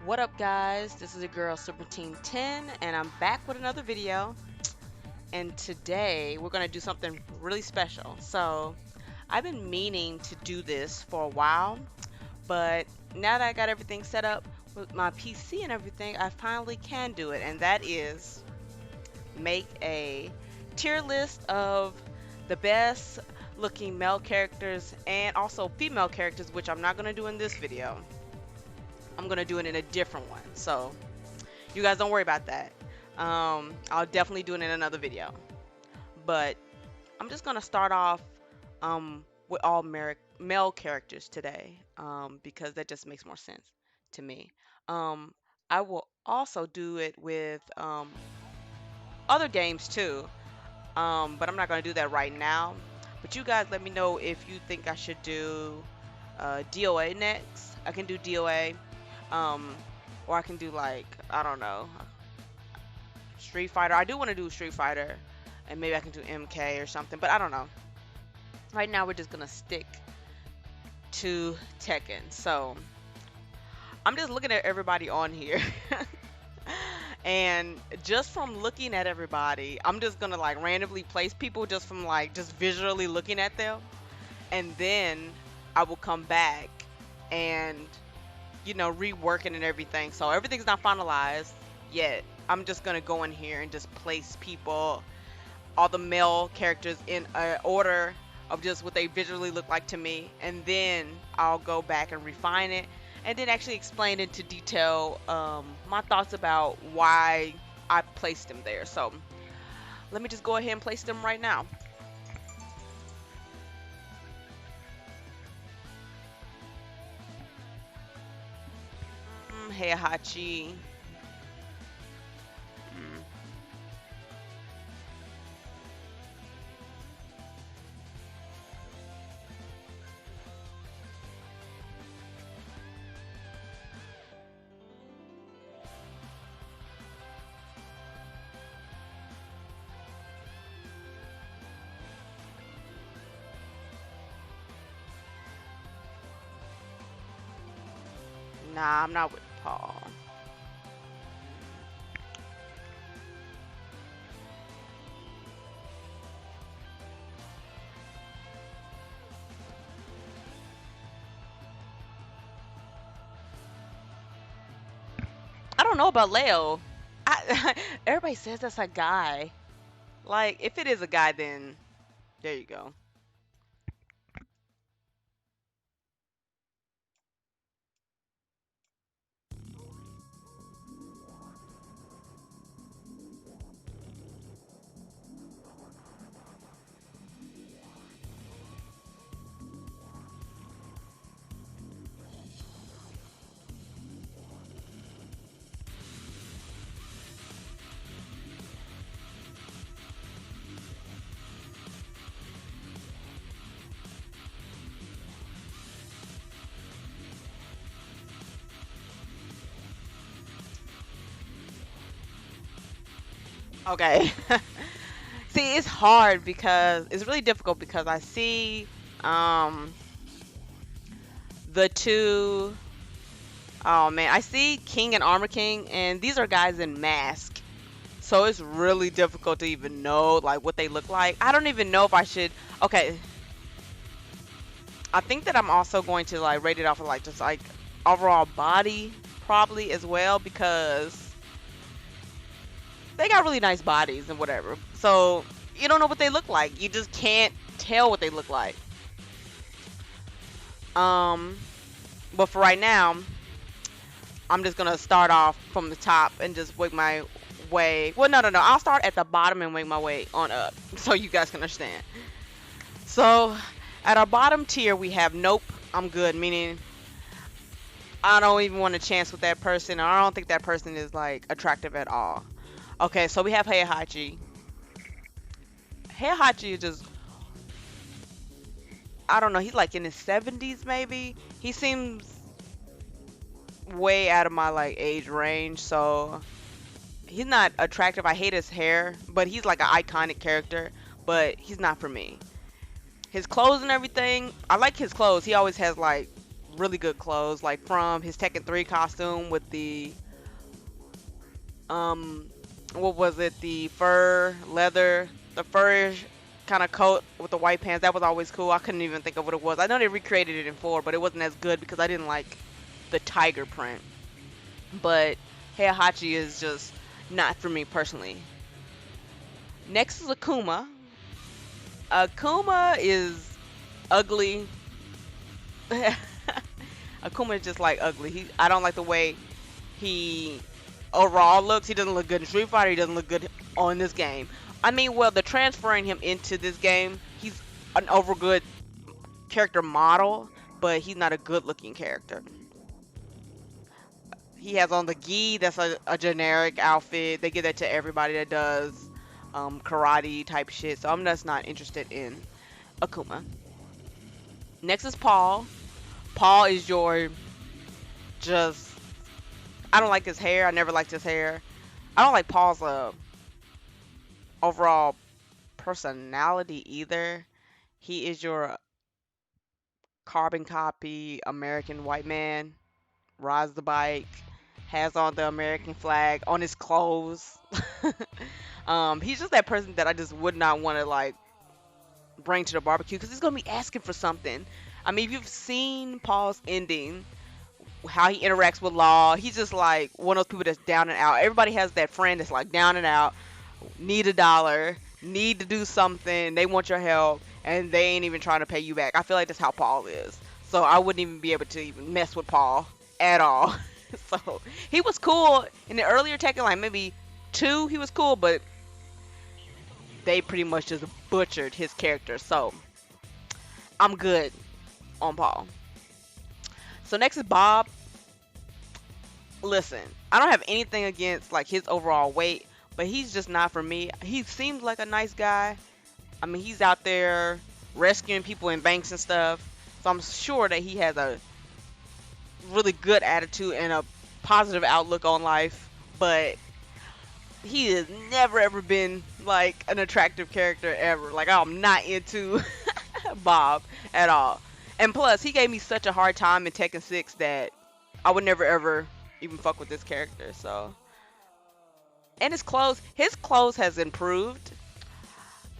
What up, guys? This is your girl Super Team 10, and I'm back with another video. And today we're gonna do something really special. So I've been meaning to do this for a while, but now that I got everything set up with my PC and everything, I finally can do it, and that is make a tier list of the best looking male characters and also female characters, which I'm not gonna do in this video. I'm gonna do it in a different one. So you guys don't worry about that. I'll definitely do it in another video. But I'm just gonna start off with all male characters today because that just makes more sense to me. Um, I will also do it with other games too, but I'm not gonna do that right now. But you guys let me know if you think I should do DOA next. I can do DOA, um, or I can do like I don't know, Street Fighter. I do want to do Street Fighter, and maybe I can do MK or something, but I don't know. Right now, we're just gonna stick to Tekken. So I'm just looking at everybody on here, and just from looking at everybody, I'm just gonna like randomly place people just from like just visually looking at them, and then I will come back and rework it and everything. So everything's not finalized yet. I'm just gonna go in here and just place people, all the male characters in order of just what they visually look like to me, and then I'll go back and refine it, and then actually explain into detail my thoughts about why I placed them there. So let me just go ahead and place them right now. Hey Hachi. Nah, I'm not with Paul. I don't know about Leo. Everybody says that's a guy. Like, if it is a guy, then there you go. Okay. See, it's hard because it's really difficult because I see um the two. Oh man, I see King and Armor King, and these are guys in mask. So it's really difficult to even know like what they look like. I don't even know if I should. Okay, I think that I'm also going to like rate it off of like just like overall body probably as well, because they got really nice bodies and whatever. So you don't know what they look like. You just can't tell what they look like. Um, but for right now, I'm just gonna start off from the top and just work my way. Well, no. I'll start at the bottom and work my way on up, so you guys can understand. So at our bottom tier, we have nope, I'm good, meaning I don't even want a chance with that person, or I don't think that person is like attractive at all. Okay, so we have Hachi. Hachi is just, I don't know, he's like in his 70s maybe. He seems way out of my like age range, so he's not attractive. I hate his hair, but he's like an iconic character, but he's not for me. His clothes and everything, I like his clothes. He always has like really good clothes, like from his Tekken 3 costume with the um what was it, the fur leather, the fur kind of coat with the white pants. That was always cool. I couldn't even think of what it was. I know they recreated it in 4, but it wasn't as good because I didn't like the tiger print. But hey, Hachi is just not for me personally. Next is Akuma. Akuma is ugly. Akuma is just like ugly. I don't like the way he overall looks. He doesn't look good in Street Fighter. He doesn't look good on this game. I mean, well, they're transferring him into this game. He's an over good character model, but he's not a good looking character. He has on the gi. That's a generic outfit. They give that to everybody that does karate type shit. So I'm just not interested in Akuma. Next is Paul. Paul is your just. I don't like his hair. I never liked his hair. I don't like Paul's overall personality either. He is your carbon copy American white man. Rides the bike. Has on the American flag on his clothes. He's just that person that I just would not want to like bring to the barbecue because he's gonna be asking for something. I mean, if you've seen Paul's ending, how he interacts with Law, he's just like one of those people that's down and out. Everybody has that friend that's like down and out, need a dollar, need to do something, they want your help, and they ain't even trying to pay you back. I feel like that's how Paul is. So I wouldn't even be able to even mess with Paul at all. So he was cool in the earlier Tekken, like maybe 2, he was cool, but they pretty much just butchered his character. So I'm good on Paul. So next is Bob. Listen, I don't have anything against like his overall weight, but he's just not for me. He seems like a nice guy. I mean, he's out there rescuing people in banks and stuff. So I'm sure that he has a really good attitude and a positive outlook on life, but he has never ever been like an attractive character ever. Like, I'm not into Bob at all. And plus, he gave me such a hard time in Tekken 6 that I would never ever even fuck with this character. So, and his clothes has improved.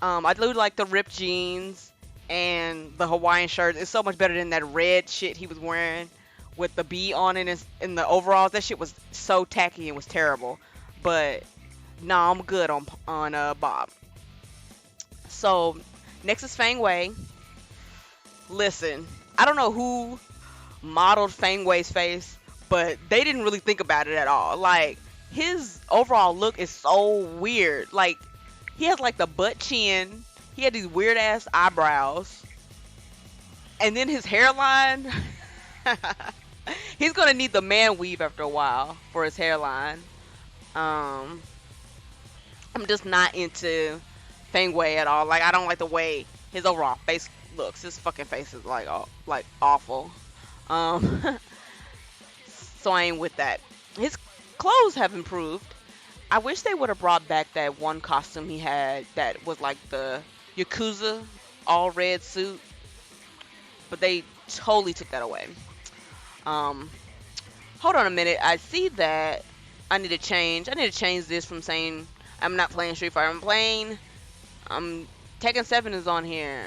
I do like the ripped jeans and the Hawaiian shirt. It's so much better than that red shit he was wearing with the B on it in the overalls. That shit was so tacky and was terrible. But no, I'm good on Bob. So next is Feng Wei. Listen, I don't know who modeled Feng Wei's face, but they didn't really think about it at all. Like, his overall look is so weird. Like, he has like the butt chin. He had these weird ass eyebrows. And then his hairline. He's gonna need the man weave after a while for his hairline. I'm just not into Feng Wei at all. Like, I don't like the way his overall face looks. His fucking face is like awful. So I ain't with that. His clothes have improved. I wish they would have brought back that one costume he had that was like the Yakuza all red suit, but they totally took that away. Hold on a minute. I see that I need to change. I need to change this from saying I'm not playing Street Fighter. I'm playing. Tekken 7 is on here.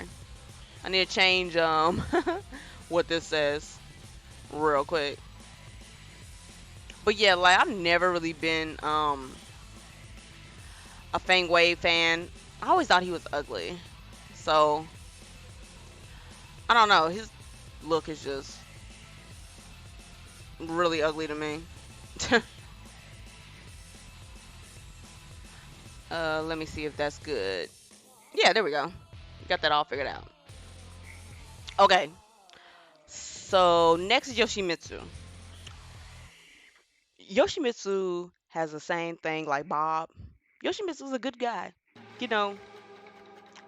I need to change what this says real quick. But yeah, like, I've never really been a Feng Wei fan. I always thought he was ugly. So I don't know. His look is just really ugly to me. Let me see if that's good. Yeah, there we go. Got that all figured out. Okay. So next is Yoshimitsu. Yoshimitsu has the same thing like Bob. Yoshimitsu's a good guy. You know,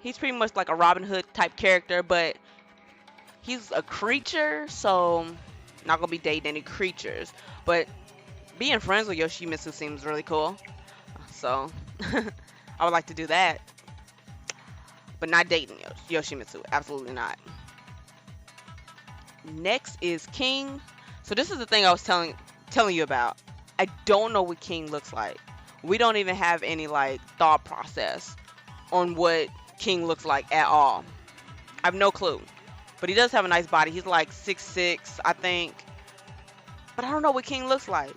he's pretty much like a Robin Hood type character, but he's a creature, so not gonna be dating any creatures. But being friends with Yoshimitsu seems really cool. So I would like to do that. But not dating Yoshimitsu. Absolutely not. Next is King. So this is the thing I was telling you about. I don't know what King looks like. We don't even have any like thought process on what King looks like at all. I have no clue. But he does have a nice body. He's like 6'6", I think. But I don't know what King looks like.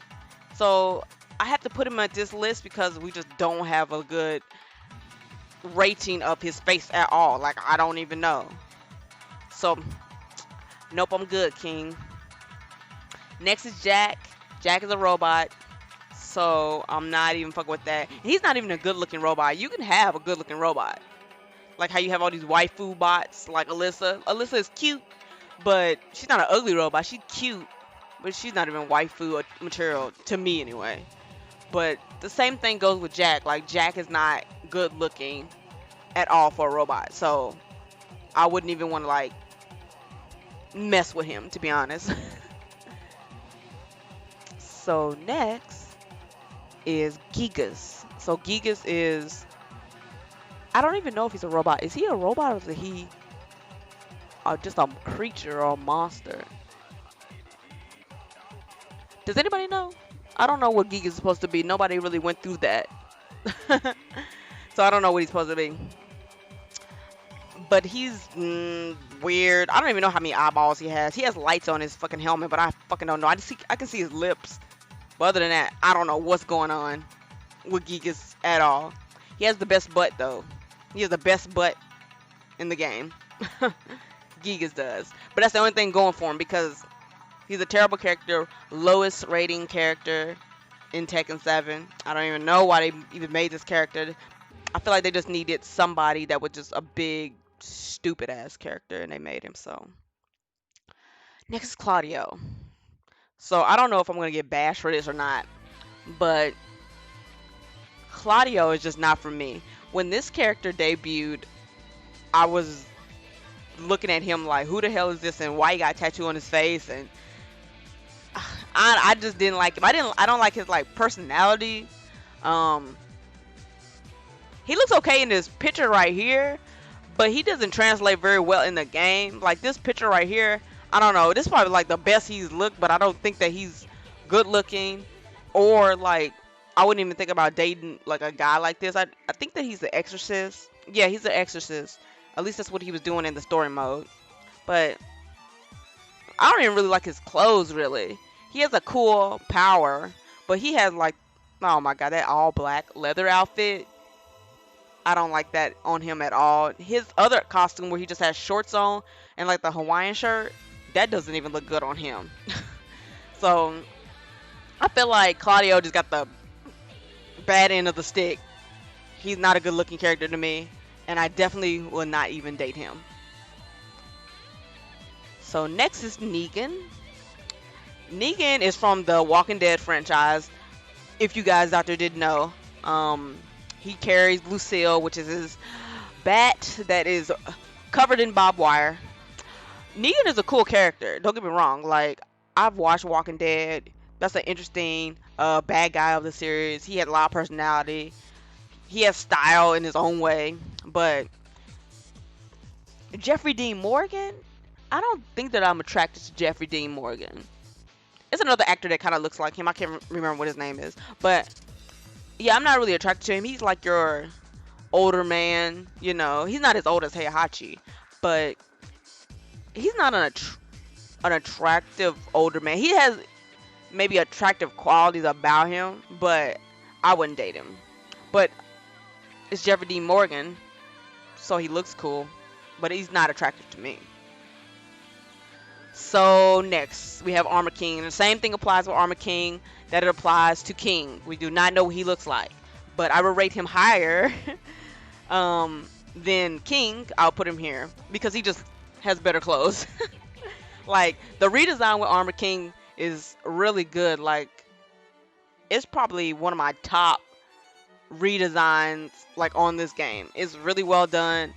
So I have to put him at this list because we just don't have a good rating of his face at all. Like, I don't even know. So, nope, I'm good, King. Next is Jack. Jack is a robot. So, I'm not even fucking with that. He's not even a good looking robot. You can have a good looking robot. Like how you have all these waifu bots like Alyssa. Alyssa is cute, but she's not an ugly robot. She's cute, but she's not even waifu material to me anyway. But the same thing goes with Jack. Like Jack is not good looking at all for a robot. So I wouldn't even want to like mess with him, to be honest. So next is Gigas. So Gigas is, I don't even know if he's a robot. Is he a robot or is he just a creature or a monster? Does anybody know? I don't know what Gigas is supposed to be. Nobody really went through that. So I don't know what he's supposed to be. But he's weird. I don't even know how many eyeballs he has. He has lights on his fucking helmet, but I fucking don't know. I can see his lips. But other than that, I don't know what's going on with Gigas at all. He has the best butt though. He has the best butt in the game. Gigas does. But that's the only thing going for him because he's a terrible character. Lowest rating character in Tekken 7. I don't even know why they even made this character. I feel like they just needed somebody that was just a big, stupid ass character and they made him so. Next is Claudio. So I don't know if I'm going to get bashed for this or not. But Claudio is just not for me. When this character debuted, I was looking at him like, who the hell is this and why he got a tattoo on his face? And I just didn't like him. I don't like his like personality. He looks okay in this picture right here, but he doesn't translate very well in the game. Like this picture right here, I don't know. This is probably like the best he's looked, but I don't think that he's good looking or like I wouldn't even think about dating like a guy like this. I think that he's the exorcist. Yeah, he's the exorcist. At least that's what he was doing in the story mode. But I don't even really like his clothes really. He has a cool power, but he has like, oh my god, that all black leather outfit. I don't like that on him at all. His other costume where he just has shorts on and like the Hawaiian shirt, that doesn't even look good on him. So I feel like Claudio just got the bad end of the stick. He's not a good looking character to me, and I definitely will not even date him. So next is Negan. Negan is from the Walking Dead franchise. If you guys out there didn't know, he carries Lucille, which is his bat that is covered in barbed wire. Negan is a cool character. Don't get me wrong. Like I've watched Walking Dead. That's an interesting bad guy of the series. He had a lot of personality. He has style in his own way. But Jeffrey Dean Morgan, I don't think that I'm attracted to Jeffrey Dean Morgan. It's another actor that kind of looks like him. I can't remember what his name is. But yeah, I'm not really attracted to him. He's like your older man, you know. He's not as old as Hachi, but he's not an attractive older man. He has maybe attractive qualities about him, but I wouldn't date him. But it's Jeffrey Dean Morgan, so he looks cool, but he's not attractive to me. So next we have Armor King, and the same thing applies with Armor King that it applies to King. We do not know what he looks like, but I would rate him higher than King. I'll put him here because he just has better clothes. Like the redesign with Armor King is really good. Like it's probably one of my top redesigns like on this game. It's really well done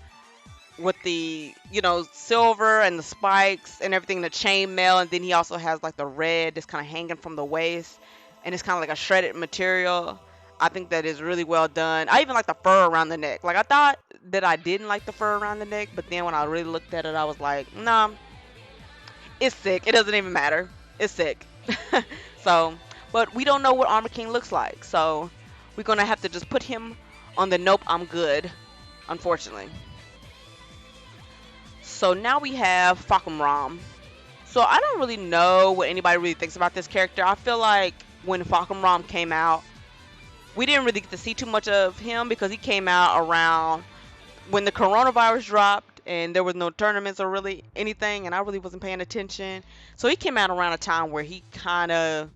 with the, you know, silver and the spikes and everything, the chainmail, and then he also has like the red that's kind of hanging from the waist, and it's kind of like a shredded material. I think that is really well done. I even like the fur around the neck. Like I thought that I didn't like the fur around the neck, but then when I really looked at it, I was like, nah, It's sick. It doesn't even matter. It's sick. So, but we don't know what Armor King looks like. So, we're going to have to just put him on the nope, I'm good, unfortunately. So now we have Fakumram. So I don't really know what anybody really thinks about this character. I feel like when Fakumram came out, we didn't really get to see too much of him because he came out around when the coronavirus dropped and there was no tournaments or really anything, and I really wasn't paying attention. So he came out around a time where he kind of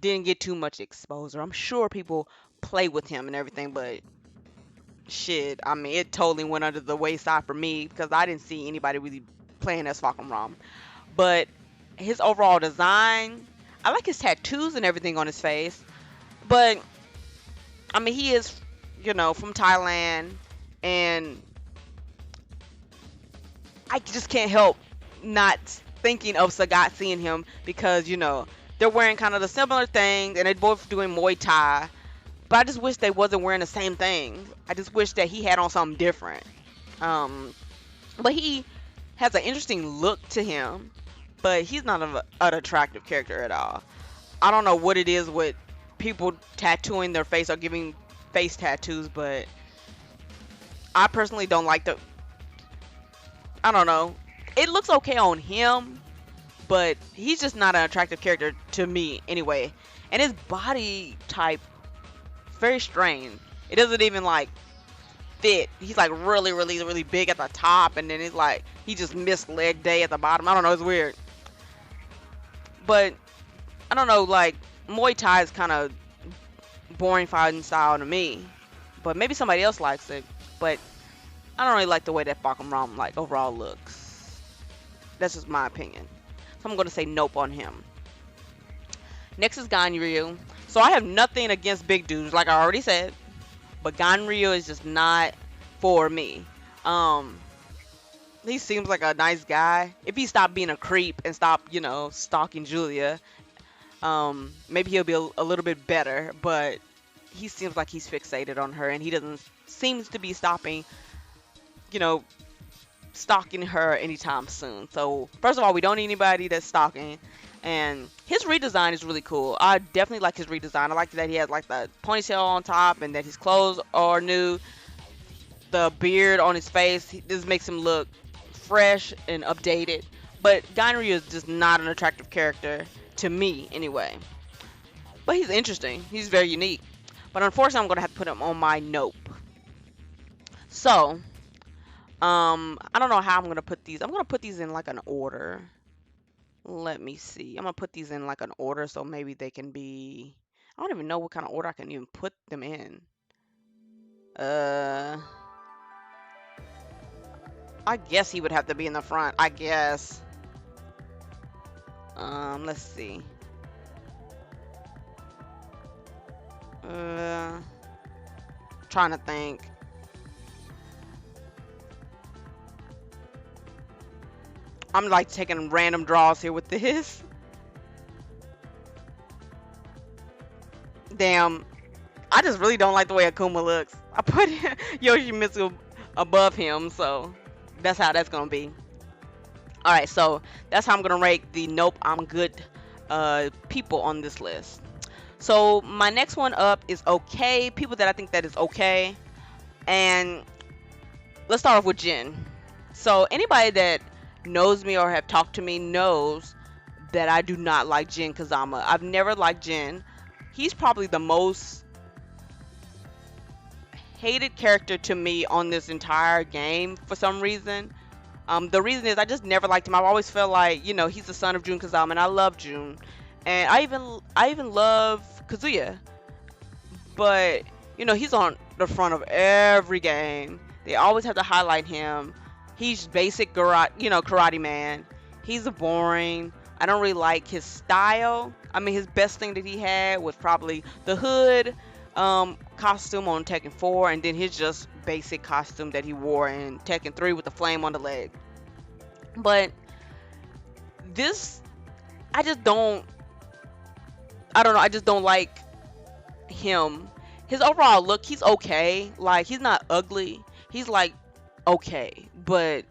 didn't get too much exposure. I'm sure people play with him and everything, but shit, I mean, it totally went under the wayside for me because I didn't see anybody really playing as Fakumram. But his overall design, I like his tattoos and everything on his face. But I mean, he is, from Thailand, and I just can't help not thinking of Sagat seeing him because, they're wearing kind of the similar things and they're both doing Muay Thai. But I just wish they wasn't wearing the same thing. I just wish that he had on something different. But he has an interesting look to him, but he's not an attractive character at all. I don't know what it is with people tattooing their face or giving face tattoos, but I personally don't like I don't know. It looks okay on him, but he's just not an attractive character to me anyway. And his body type, very strange. It doesn't even like fit. He's like really, really, really big at the top, and then it's like he just missed leg day at the bottom. I don't know. It's weird. But I don't know. Like Muay Thai is kind of boring fighting style to me, but maybe somebody else likes it. But I don't really like the way that Fakumram like overall looks. That's just my opinion. So I'm gonna say nope on him. Next is Ganryu. So I have nothing against big dudes, like I already said, but Ganryu is just not for me. He seems like a nice guy. If he stopped being a creep and stopped, stalking Julia, maybe he'll be a little bit better. But he seems like he's fixated on her, and he doesn't seems to be stopping, stalking her anytime soon. So first of all, we don't need anybody that's stalking. And his redesign is really cool. I definitely like his redesign. I like that he has like the ponytail on top and that his clothes are new. The beard on his face, this makes him look fresh and updated. But Ganryu is just not an attractive character to me anyway. But he's interesting. He's very unique. But unfortunately, I'm going to have to put him on my nope. So, I don't know how I'm going to put these. I'm going to put these in like an order. Let me see. I'm going to put these in like an order so maybe they can be... I don't even know what kind of order I can even put them in. I guess he would have to be in the front. I guess. Let's see. Trying to think. I'm like taking random draws here with this. Damn. I just really don't like the way Akuma looks. I put Yoshimitsu above him, so that's how that's gonna be. Alright, so that's how I'm gonna rate the nope, I'm good people on this list. So my next one up is okay. People that I think that is okay. And let's start off with Jin. So anybody that knows me or have talked to me knows that I do not like Jin Kazama. I've never liked Jin. He's probably the most hated character to me on this entire game for some reason. The reason is I just never liked him. I've always felt like, he's the son of Jin Kazama, and I love Jun. And I even love Kazuya. But, he's on the front of every game. They always have to highlight him. He's basic karate man. He's boring. I don't really like his style. I mean, his best thing that he had was probably the hood costume on Tekken 4, and then his just basic costume that he wore in Tekken 3 with the flame on the leg. But this, I don't know, I just don't like him. His overall look, he's okay. Like, he's not ugly. He's like okay, but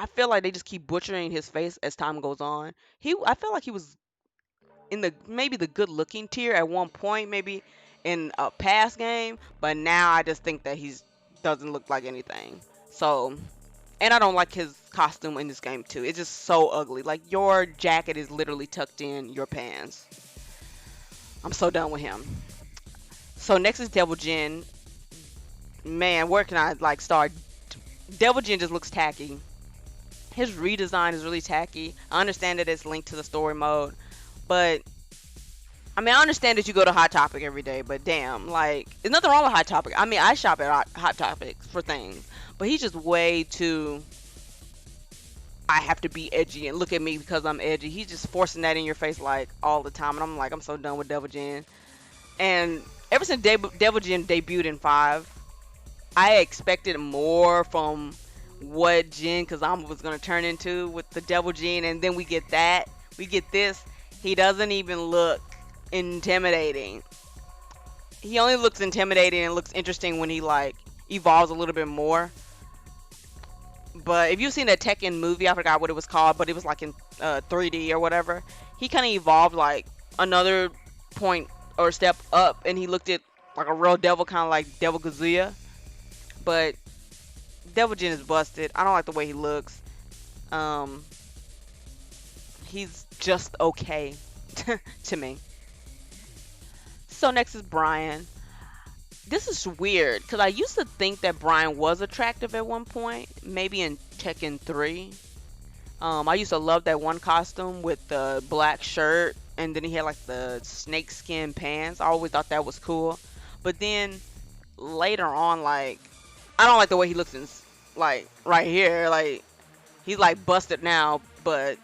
I feel like they just keep butchering his face as time goes on. I felt like he was in the maybe the good looking tier at one point, maybe in a past game, but now I just think that he's doesn't look like anything. So, and I don't like his costume in this game too. It's just so ugly. Like your jacket is literally tucked in your pants. I'm so done with him. So next is Devil Jin. Man, where can I like start? Devil Jin just looks tacky. His redesign is really tacky. I understand that it's linked to the story mode, but I mean, I understand that you go to Hot Topic every day, but damn, like, there's nothing wrong with Hot Topic. I mean, I shop at Hot Topic for things, but he's just way too. I have to be edgy and look at me because I'm edgy. He's just forcing that in your face like all the time, and I'm like, I'm so done with Devil Jin. And ever since Devil Jin debuted in 5, I expected more from what Jin Kazama was gonna turn into with the Devil Jin, and then we get this. He doesn't even look intimidating. He only looks intimidating and looks interesting when he like evolves a little bit more. But if you've seen that Tekken movie, I forgot what it was called, but it was like in 3D or whatever. He kind of evolved like another point or step up, and he looked at like a real devil, kind of like Devil Kazuya. But Devil Jin is busted. I don't like the way he looks. He's just okay to me. So next is Brian. This is weird because I used to think that Brian was attractive at one point, maybe in Tekken 3. I used to love that one costume with the black shirt, and then he had like the snakeskin pants. I always thought that was cool. But then later on, like, I don't like the way he looks in, like, right here. Like, he's like busted now, but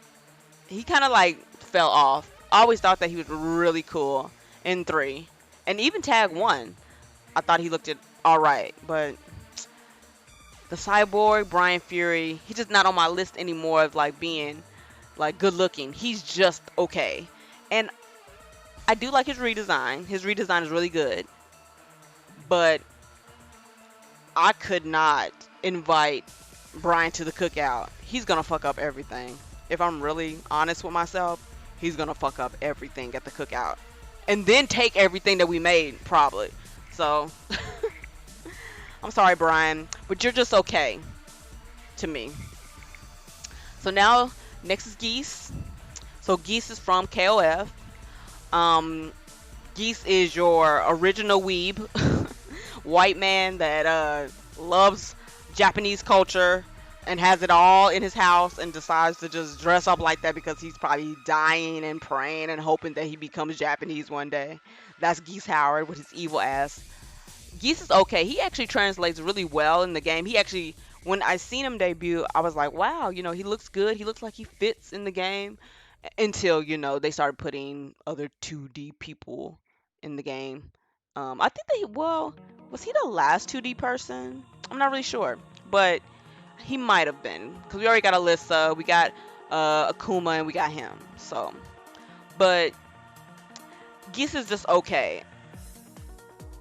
he kind of like fell off. I always thought that he was really cool in 3, and even Tag 1. I thought he looked alright, but the Cyborg Brian Fury, he's just not on my list anymore of like being like good looking. He's just okay, and I do like his redesign. His redesign is really good, but I could not invite Brian to the cookout. He's gonna fuck up everything. If I'm really honest with myself, he's gonna fuck up everything at the cookout, and then take everything that we made probably. So, I'm sorry, Brian, but you're just okay to me. So now, next is Geese. So Geese is from KOF. Geese is your original weeb, white man that loves Japanese culture and has it all in his house and decides to just dress up like that because he's probably dying and praying and hoping that he becomes Japanese one day. That's Geese Howard with his evil ass. Geese is okay. He actually translates really well in the game. He actually, when I seen him debut, I was like, wow, you know, he looks good. He looks like he fits in the game. Until, you know, they started putting other 2D people in the game. I think was he the last 2D person? I'm not really sure. But he might have been. Because we already got Alyssa, we got Akuma, and we got him. So, but Geese is just okay.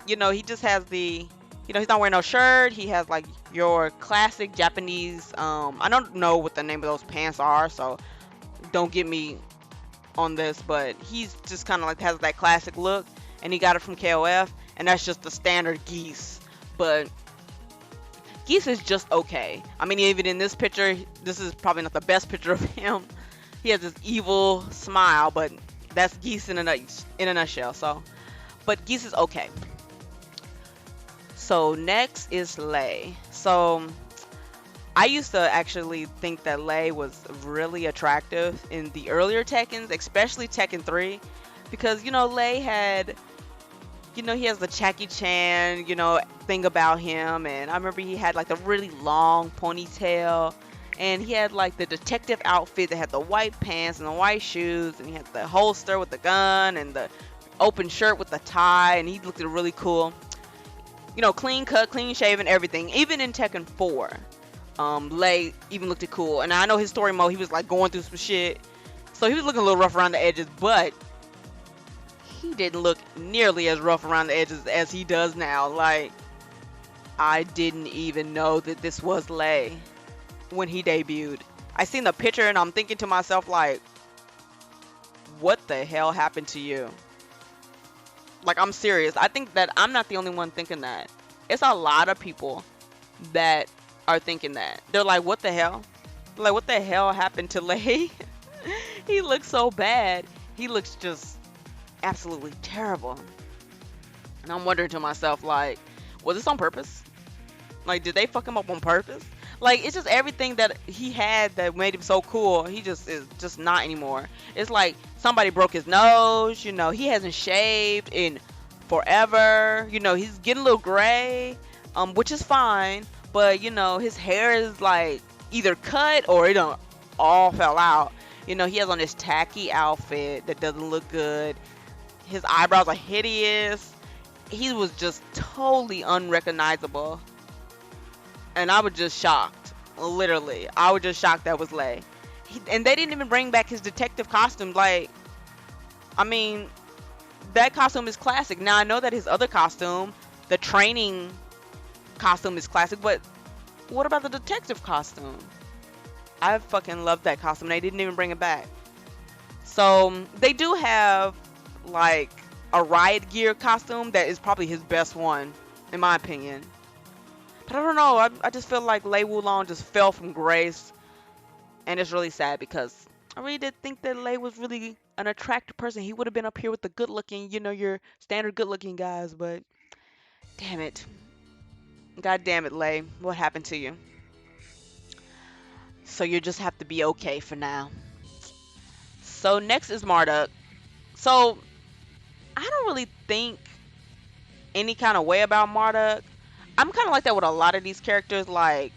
You know, he just has the, you know, he's not wearing no shirt. He has like your classic Japanese, I don't know what the name of those pants are, so don't get me on this, but he's just kind of like has that classic look, and he got it from KOF, and that's just the standard Geese. But Geese is just okay. I mean, even in this picture, this is probably not the best picture of him. He has this evil smile, but that's Geese in a nutshell. So, but Geese is okay. So next is Lei. So I used to actually think that Lei was really attractive in the earlier Tekkens, especially Tekken 3, because, you know, Lei had, you know, he has the Jackie Chan, you know, thing about him, and I remember he had like the really long ponytail, and he had like the detective outfit that had the white pants and the white shoes, and he had the holster with the gun and the open shirt with the tie, and he looked really cool. You know, clean cut, clean shaven, everything. Even in Tekken 4, Lei even looked cool. And I know his story mode, he was like going through some shit, so he was looking a little rough around the edges, but he didn't look nearly as rough around the edges as he does now. Like, I didn't even know that this was Lei. when he debuted. I seen the picture and I'm thinking to myself like, what the hell happened to you? Like, I'm serious. I think that I'm not the only one thinking that. It's a lot of people that are thinking that. They're like, what the hell? Like, what the hell happened to Lei? He looks so bad. He looks just absolutely terrible. And I'm wondering to myself, like, was this on purpose? Like, did they fuck him up on purpose? Like, it's just everything that he had that made him so cool. He just is just not anymore. It's like somebody broke his nose. You know, he hasn't shaved in forever. You know, he's getting a little gray, which is fine. But, you know, his hair is like either cut or it don't all fell out. You know, he has on this tacky outfit that doesn't look good. His eyebrows are hideous. He was just totally unrecognizable. And I was just shocked. Literally. I was just shocked that was Lei. And they didn't even bring back his detective costume. Like, I mean, that costume is classic. Now, I know that his other costume, the training costume, is classic. But what about the detective costume? I fucking love that costume. They didn't even bring it back. So, they do have, like, a riot gear costume that is probably his best one, in my opinion. But I don't know, I just feel like Lei Wulong just fell from grace. And it's really sad because I really did think that Lei was really an attractive person. He would have been up here with the good looking, you know, your standard good looking guys. But damn it. God damn it, Lei. What happened to you? So you just have to be okay for now. So next is Marduk. So I don't really think any kind of way about Marduk. I'm kind of like that with a lot of these characters, like,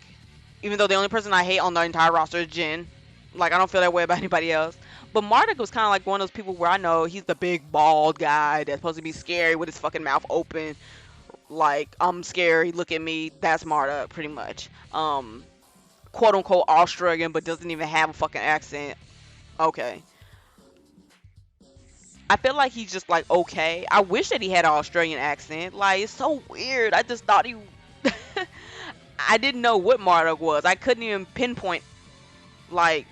even though the only person I hate on the entire roster is Jin. Like, I don't feel that way about anybody else. But Marduk was kind of like one of those people where I know he's the big, bald guy that's supposed to be scary with his fucking mouth open. Like, I'm scary, look at me. That's Marduk, pretty much. Quote-unquote Australian, but doesn't even have a fucking accent. Okay. I feel like he's just like okay. I wish that he had an Australian accent. Like, it's so weird. I just thought he I didn't know what Marduk was. I couldn't even pinpoint like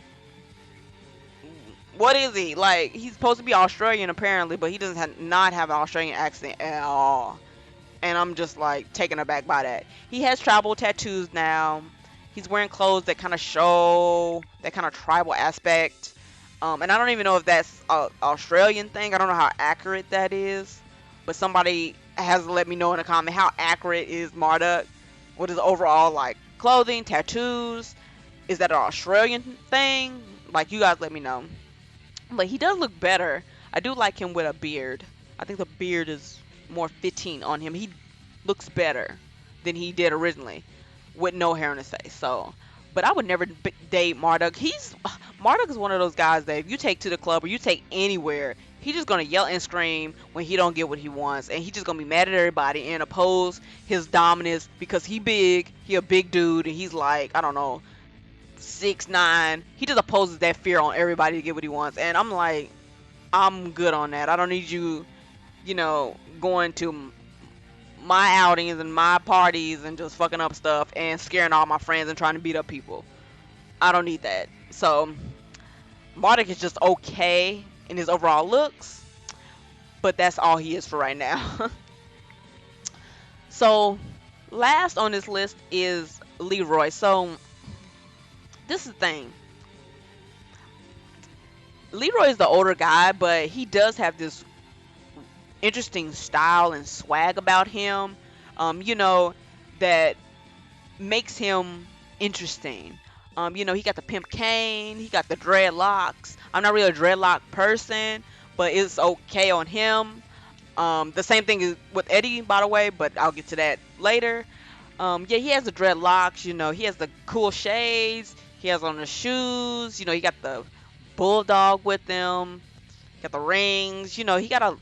what is he? Like, he's supposed to be Australian apparently, but he doesn't not have an Australian accent at all. And I'm just like taken aback by that. He has tribal tattoos now. He's wearing clothes that kind of show that kind of tribal aspect. And I don't even know if that's an Australian thing. I don't know how accurate that is. But somebody has to let me know in the comment how accurate is Marduk. What is overall, like, clothing, tattoos? Is that an Australian thing? Like, you guys let me know. But he does look better. I do like him with a beard. I think the beard is more fitting on him. He looks better than he did originally with no hair on his face. So... But I would never date Marduk. Marduk is one of those guys that if you take to the club or you take anywhere, he's just gonna yell and scream when he don't get what he wants, and he's just gonna be mad at everybody and oppose his dominance because he big, he a big dude, and he's like, I don't know, 6'9". He just opposes that fear on everybody to get what he wants, and I'm like, I'm good on that. I don't need you, you know, going to my outings and my parties and just fucking up stuff and scaring all my friends and trying to beat up people. I don't need that. So Marduk is just okay in his overall looks, but that's all he is for right now. So last on this list is Leroy. So this is the thing. Leroy is the older guy, but he does have this interesting style and swag about him, you know, that makes him interesting. You know, he got the pimp cane, he got the dreadlocks. I'm not really a dreadlock person, but it's okay on him. The same thing is with Eddie, by the way, but I'll get to that later. Yeah, he has the dreadlocks, you know, he has the cool shades, he has on the shoes, you know, he got the bulldog with him, got the rings, you know, he got a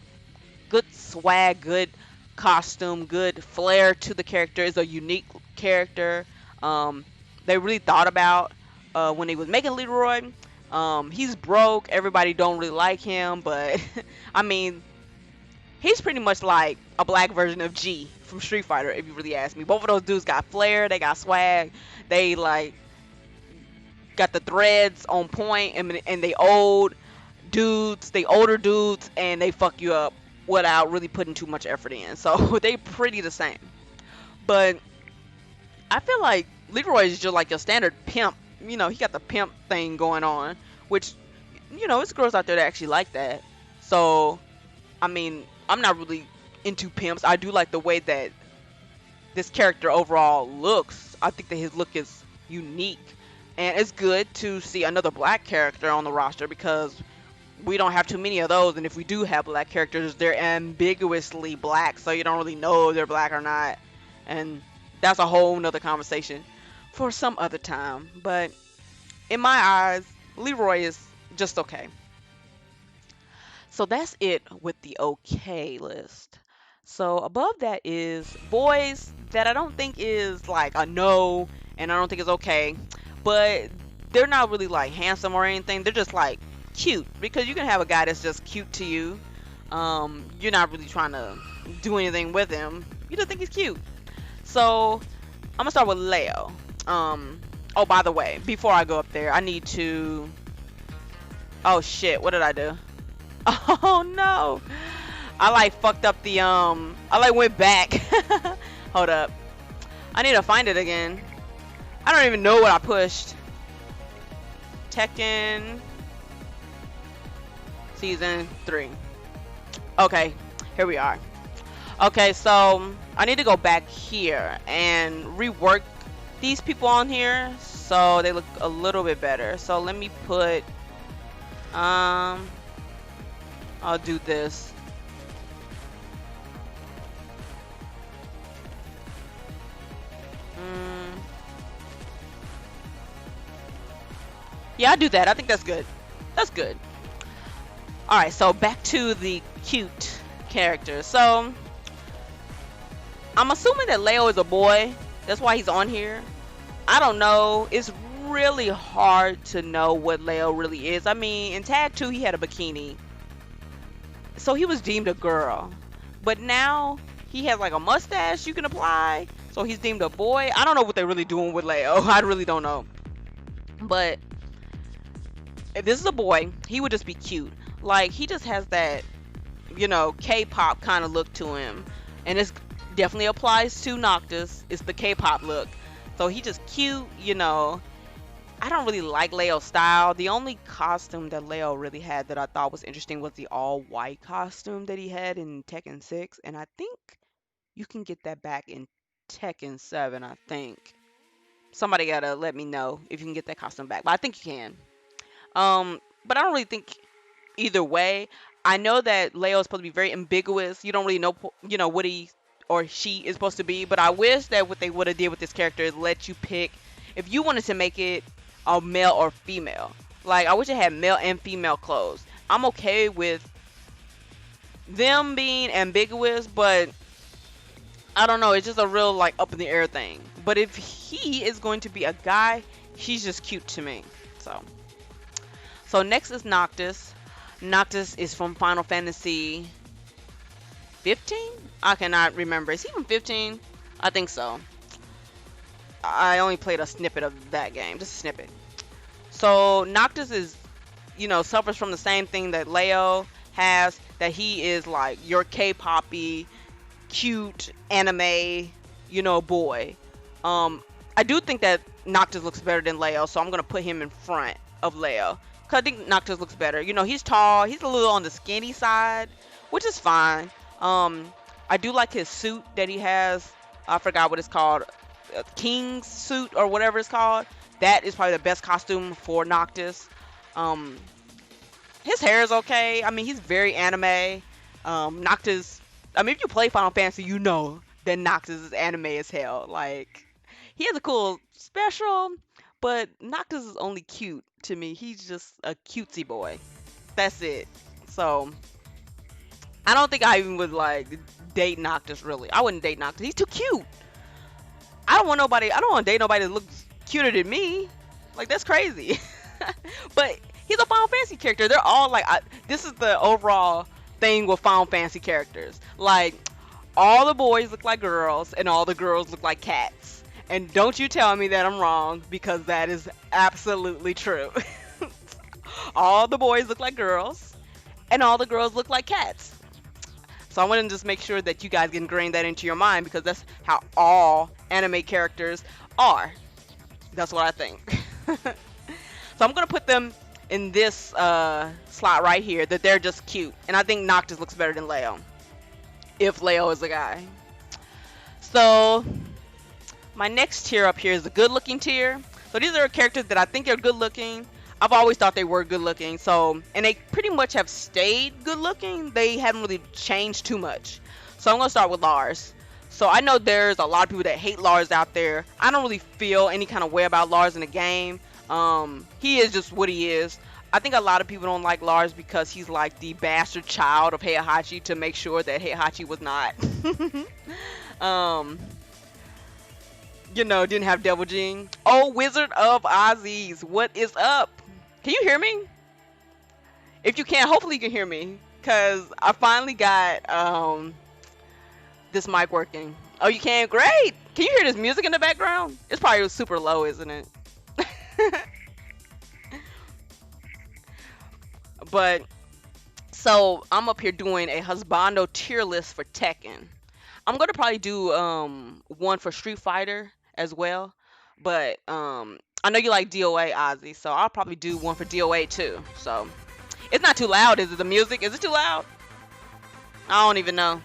good swag, good costume, good flair to the character. Is a unique character. They really thought about when they was making Leroy. He's broke. Everybody don't really like him, but I mean, he's pretty much like a black version of G from Street Fighter, if you really ask me. Both of those dudes got flair. They got swag. They like got the threads on point, and they old dudes, they older dudes, and they fuck you up without really putting too much effort in. So they pretty the same. But I feel like Leroy is just like your standard pimp. You know, he got the pimp thing going on, which, you know, it's girls out there that actually like that. So, I mean, I'm not really into pimps. I do like the way that this character overall looks. I think that his look is unique. And it's good to see another black character on the roster because we don't have too many of those. And if we do have black characters, they're ambiguously black. So you don't really know if they're black or not. And that's a whole nother conversation for some other time. But in my eyes, Leroy is just okay. So that's it with the okay list. So above that is boys that I don't think is like a no, and I don't think is okay, but they're not really like handsome or anything. They're just like cute, because you can have a guy that's just cute to you. You're not really trying to do anything with him. You just think he's cute. So I'm gonna start with Leo. Oh, by the way, before I go up there, I need to. Oh shit! What did I do? Oh no! I like fucked up the I like went back. Hold up. I need to find it again. I don't even know what I pushed. Tekken Season 3. Okay, here we are. Okay, so I need to go back here and rework these people on here so they look a little bit better. So let me put I'll do this. Yeah, I'll do that. I think that's good. That's good. Alright, so back to the cute characters. So, I'm assuming that Leo is a boy. That's why he's on here. I don't know. It's really hard to know what Leo really is. I mean, in Tag 2, he had a bikini. So, he was deemed a girl. But now, he has like a mustache you can apply. So, he's deemed a boy. I don't know what they're really doing with Leo. I really don't know. But if this is a boy, he would just be cute. Like, he just has that, you know, K-pop kind of look to him. And this definitely applies to Noctis. It's the K-pop look. So he just cute, you know. I don't really like Leo's style. The only costume that Leo really had that I thought was interesting was the all-white costume that he had in Tekken 6. And I think you can get that back in Tekken 7, I think. Somebody gotta let me know if you can get that costume back. But I think you can. But I don't really think either way. I know that Leo is supposed to be very ambiguous. You don't really know, you know, what he or she is supposed to be. But I wish that what they would have did with this character is let you pick if you wanted to make it a male or female. Like, I wish it had male and female clothes. I'm okay with them being ambiguous, but I don't know. It's just a real like up in the air thing. But if he is going to be a guy, he's just cute to me. So next is Noctis. Noctis is from Final Fantasy 15? I cannot remember. Is he from 15? I think so. I only played a snippet of that game. Just a snippet. So Noctis is, you know, suffers from the same thing that Leo has. That he is like your K-poppy, cute, anime, you know, boy. I do think that Noctis looks better than Leo. So I'm going to put him in front of Leo. Because I think Noctis looks better. You know, he's tall. He's a little on the skinny side, which is fine. I do like his suit that he has. I forgot what it's called. King's suit or whatever it's called. That is probably the best costume for Noctis. His hair is okay. I mean, he's very anime. Noctis, I mean, if you play Final Fantasy, you know that Noctis is anime as hell. Like, he has a cool special, but Noctis is only cute to me. He's just a cutesy boy. That's it. So, I don't think I even would, like, date Noctis, really. I wouldn't date Noctis. He's too cute. I don't want to date nobody that looks cuter than me. Like, that's crazy. But he's a Final Fantasy character. They're all, like, this is the overall thing with Final Fantasy characters. Like, all the boys look like girls, and all the girls look like cats. And don't you tell me that I'm wrong, because that is absolutely true. All the boys look like girls, and all the girls look like cats. So I want to just make sure that you guys can ingrain that into your mind, because that's how all anime characters are. That's what I think. So I'm going to put them in this slot right here, that they're just cute. And I think Noctis looks better than Leo, if Leo is a guy. So my next tier up here is the good looking tier. So these are characters that I think are good looking. I've always thought they were good looking. So, and they pretty much have stayed good looking. They haven't really changed too much. So I'm going to start with Lars. So I know there's a lot of people that hate Lars out there. I don't really feel any kind of way about Lars in the game. He is just what he is. I think a lot of people don't like Lars because he's like the bastard child of Hachi, to make sure that Hachi was not you know, didn't have Devil Gene. Oh, Wizard of Ozzy's, what is up? Can you hear me? If you can, hopefully you can hear me, because I finally got this mic working. Oh, you can? Great! Can you hear this music in the background? It's probably super low, isn't it? But so I'm up here doing a Husbando tier list for Tekken. I'm gonna probably do one for Street Fighter as well, but I know you like DOA, Ozzy, so I'll probably do one for DOA too. So it's not too loud, is it? The music, is it too loud? I don't even know.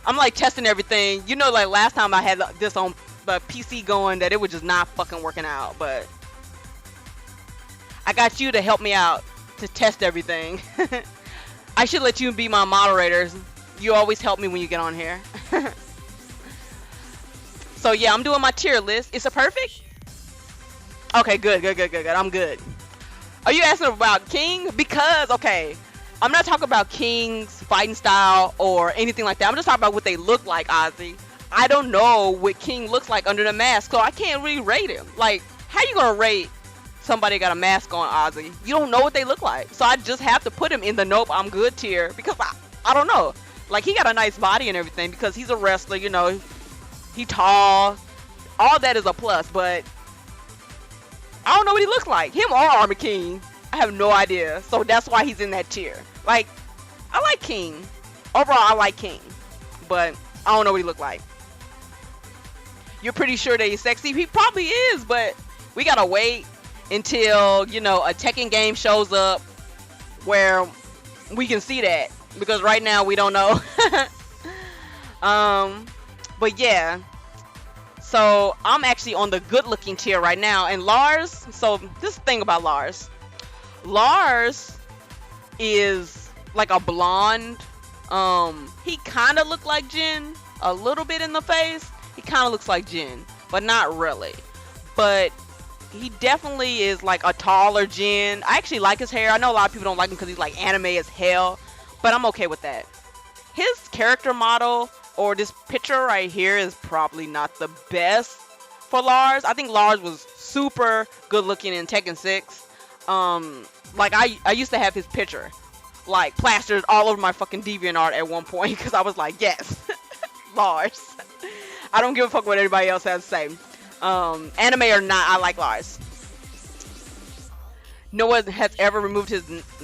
I'm like testing everything. You know, like last time I had this on the PC going, that it was just not fucking working out, but I got you to help me out to test everything. I should let you be my moderators. You always help me when you get on here. So yeah, I'm doing my tier list. Is it perfect? Okay, good. I'm good. Are you asking about King? Because, okay, I'm not talking about King's fighting style or anything like that. I'm just talking about what they look like, Ozzy. I don't know what King looks like under the mask, so I can't really rate him. Like, how you gonna rate somebody got a mask on, Ozzy? You don't know what they look like. So I just have to put him in the nope, I'm good tier, because I don't know. Like, he got a nice body and everything because he's a wrestler, you know. He tall. All that is a plus, but I don't know what he looks like. Him or Armor King, I have no idea. So that's why he's in that tier. Like, I like King. Overall, I like King, but I don't know what he look like. You're pretty sure that he's sexy? He probably is, but we gotta wait until, you know, a Tekken game shows up where we can see that, because right now we don't know. But yeah, so I'm actually on the good looking tier right now. And Lars, so this thing about Lars is like a blonde. He kind of looked like Jin a little bit in the face. He kind of looks like Jin, but not really. But he definitely is like a taller Jin. I actually like his hair. I know a lot of people don't like him because he's like anime as hell, but I'm okay with that. His character model, or this picture right here, is probably not the best for Lars. I think Lars was super good looking in Tekken 6. Like I used to have his picture like plastered all over my fucking DeviantArt at one point, because I was like, yes, Lars. I don't give a fuck what anybody else has to say. Anime or not, I like Lars. No one has ever removed his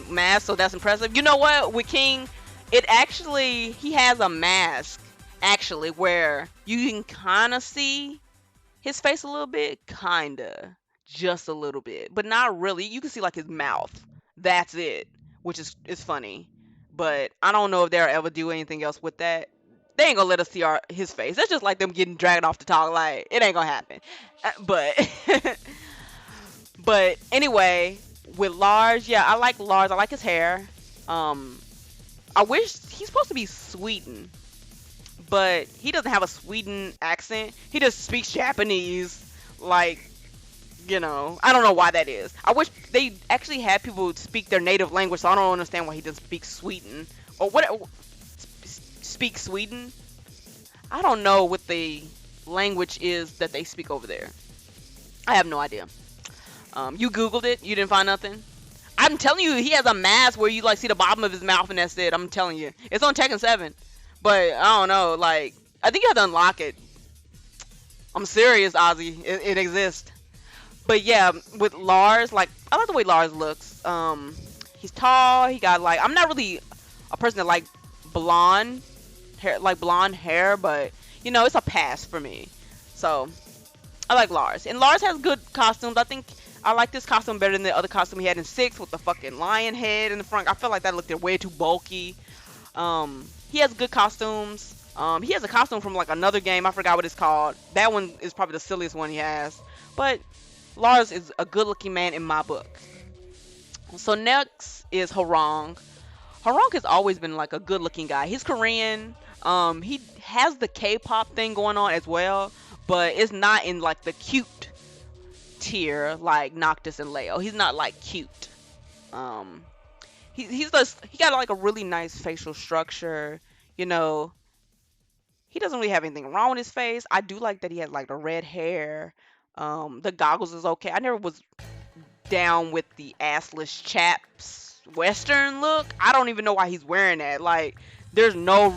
mask, so that's impressive. You know what? With King, he has a mask, actually, where you can kind of see his face a little bit, kinda, just a little bit, but not really. You can see like his mouth. That's it, which is funny. But I don't know if they'll ever do anything else with that. They ain't gonna let us see his face. That's just like them getting dragged off the talk. Like, it ain't gonna happen. But anyway, with Lars, yeah, I like Lars. I like his hair. I wish he's supposed to be Sweden, but he doesn't have a Sweden accent. He just speaks Japanese, like, you know. I don't know why that is. I wish they actually had people speak their native language, so I don't understand why he doesn't speak Sweden. Or what? Speak Sweden? I don't know what the language is that they speak over there. I have no idea. You Googled it? You didn't find nothing? I'm telling you, he has a mask where you like see the bottom of his mouth, and that's it. I'm telling you, it's on Tekken 7, but I don't know. Like, I think you have to unlock it. I'm serious, Ozzy. It exists. But yeah, with Lars, like I like the way Lars looks. He's tall. He got like I'm not really a person that like blonde hair, but it's a pass for me. So I like Lars, and Lars has good costumes. I think I like this costume better than the other costume he had in 6 with the fucking lion head in the front. I feel like that looked way too bulky. He has good costumes. He has a costume from like another game. I forgot what it's called. That one is probably the silliest one he has. But Lars is a good-looking man in my book. So next is Harong. Harong has always been like a good-looking guy. He's Korean. He has the K-pop thing going on as well, but it's not in like the cute tier like Noctis and Leo. He's not like cute. He got like a really nice facial structure. You know, he doesn't really have anything wrong with his face. I do like that he has like the red hair. The goggles is okay. I never was down with the assless chaps Western look. I don't even know why he's wearing that. Like, there's no.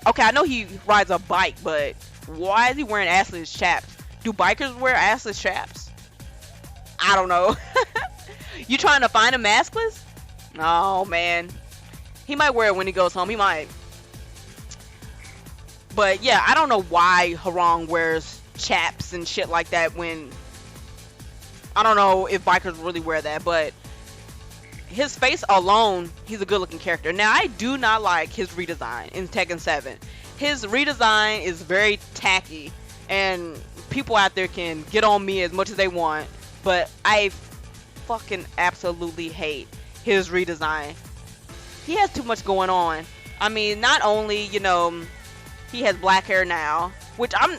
Okay, I know he rides a bike, but why is he wearing assless chaps? Do bikers wear assless chaps? I don't know. You trying to find him maskless? Oh man, he might wear it when he goes home. He might. But yeah, I don't know why Harong wears chaps and shit like that when I don't know if bikers really wear that, but his face alone, he's a good looking character. Now I do not like his redesign in Tekken 7. His redesign is very tacky, and people out there can get on me as much as they want, but I fucking absolutely hate his redesign. He has too much going on. I mean, not only, he has black hair now, which I'm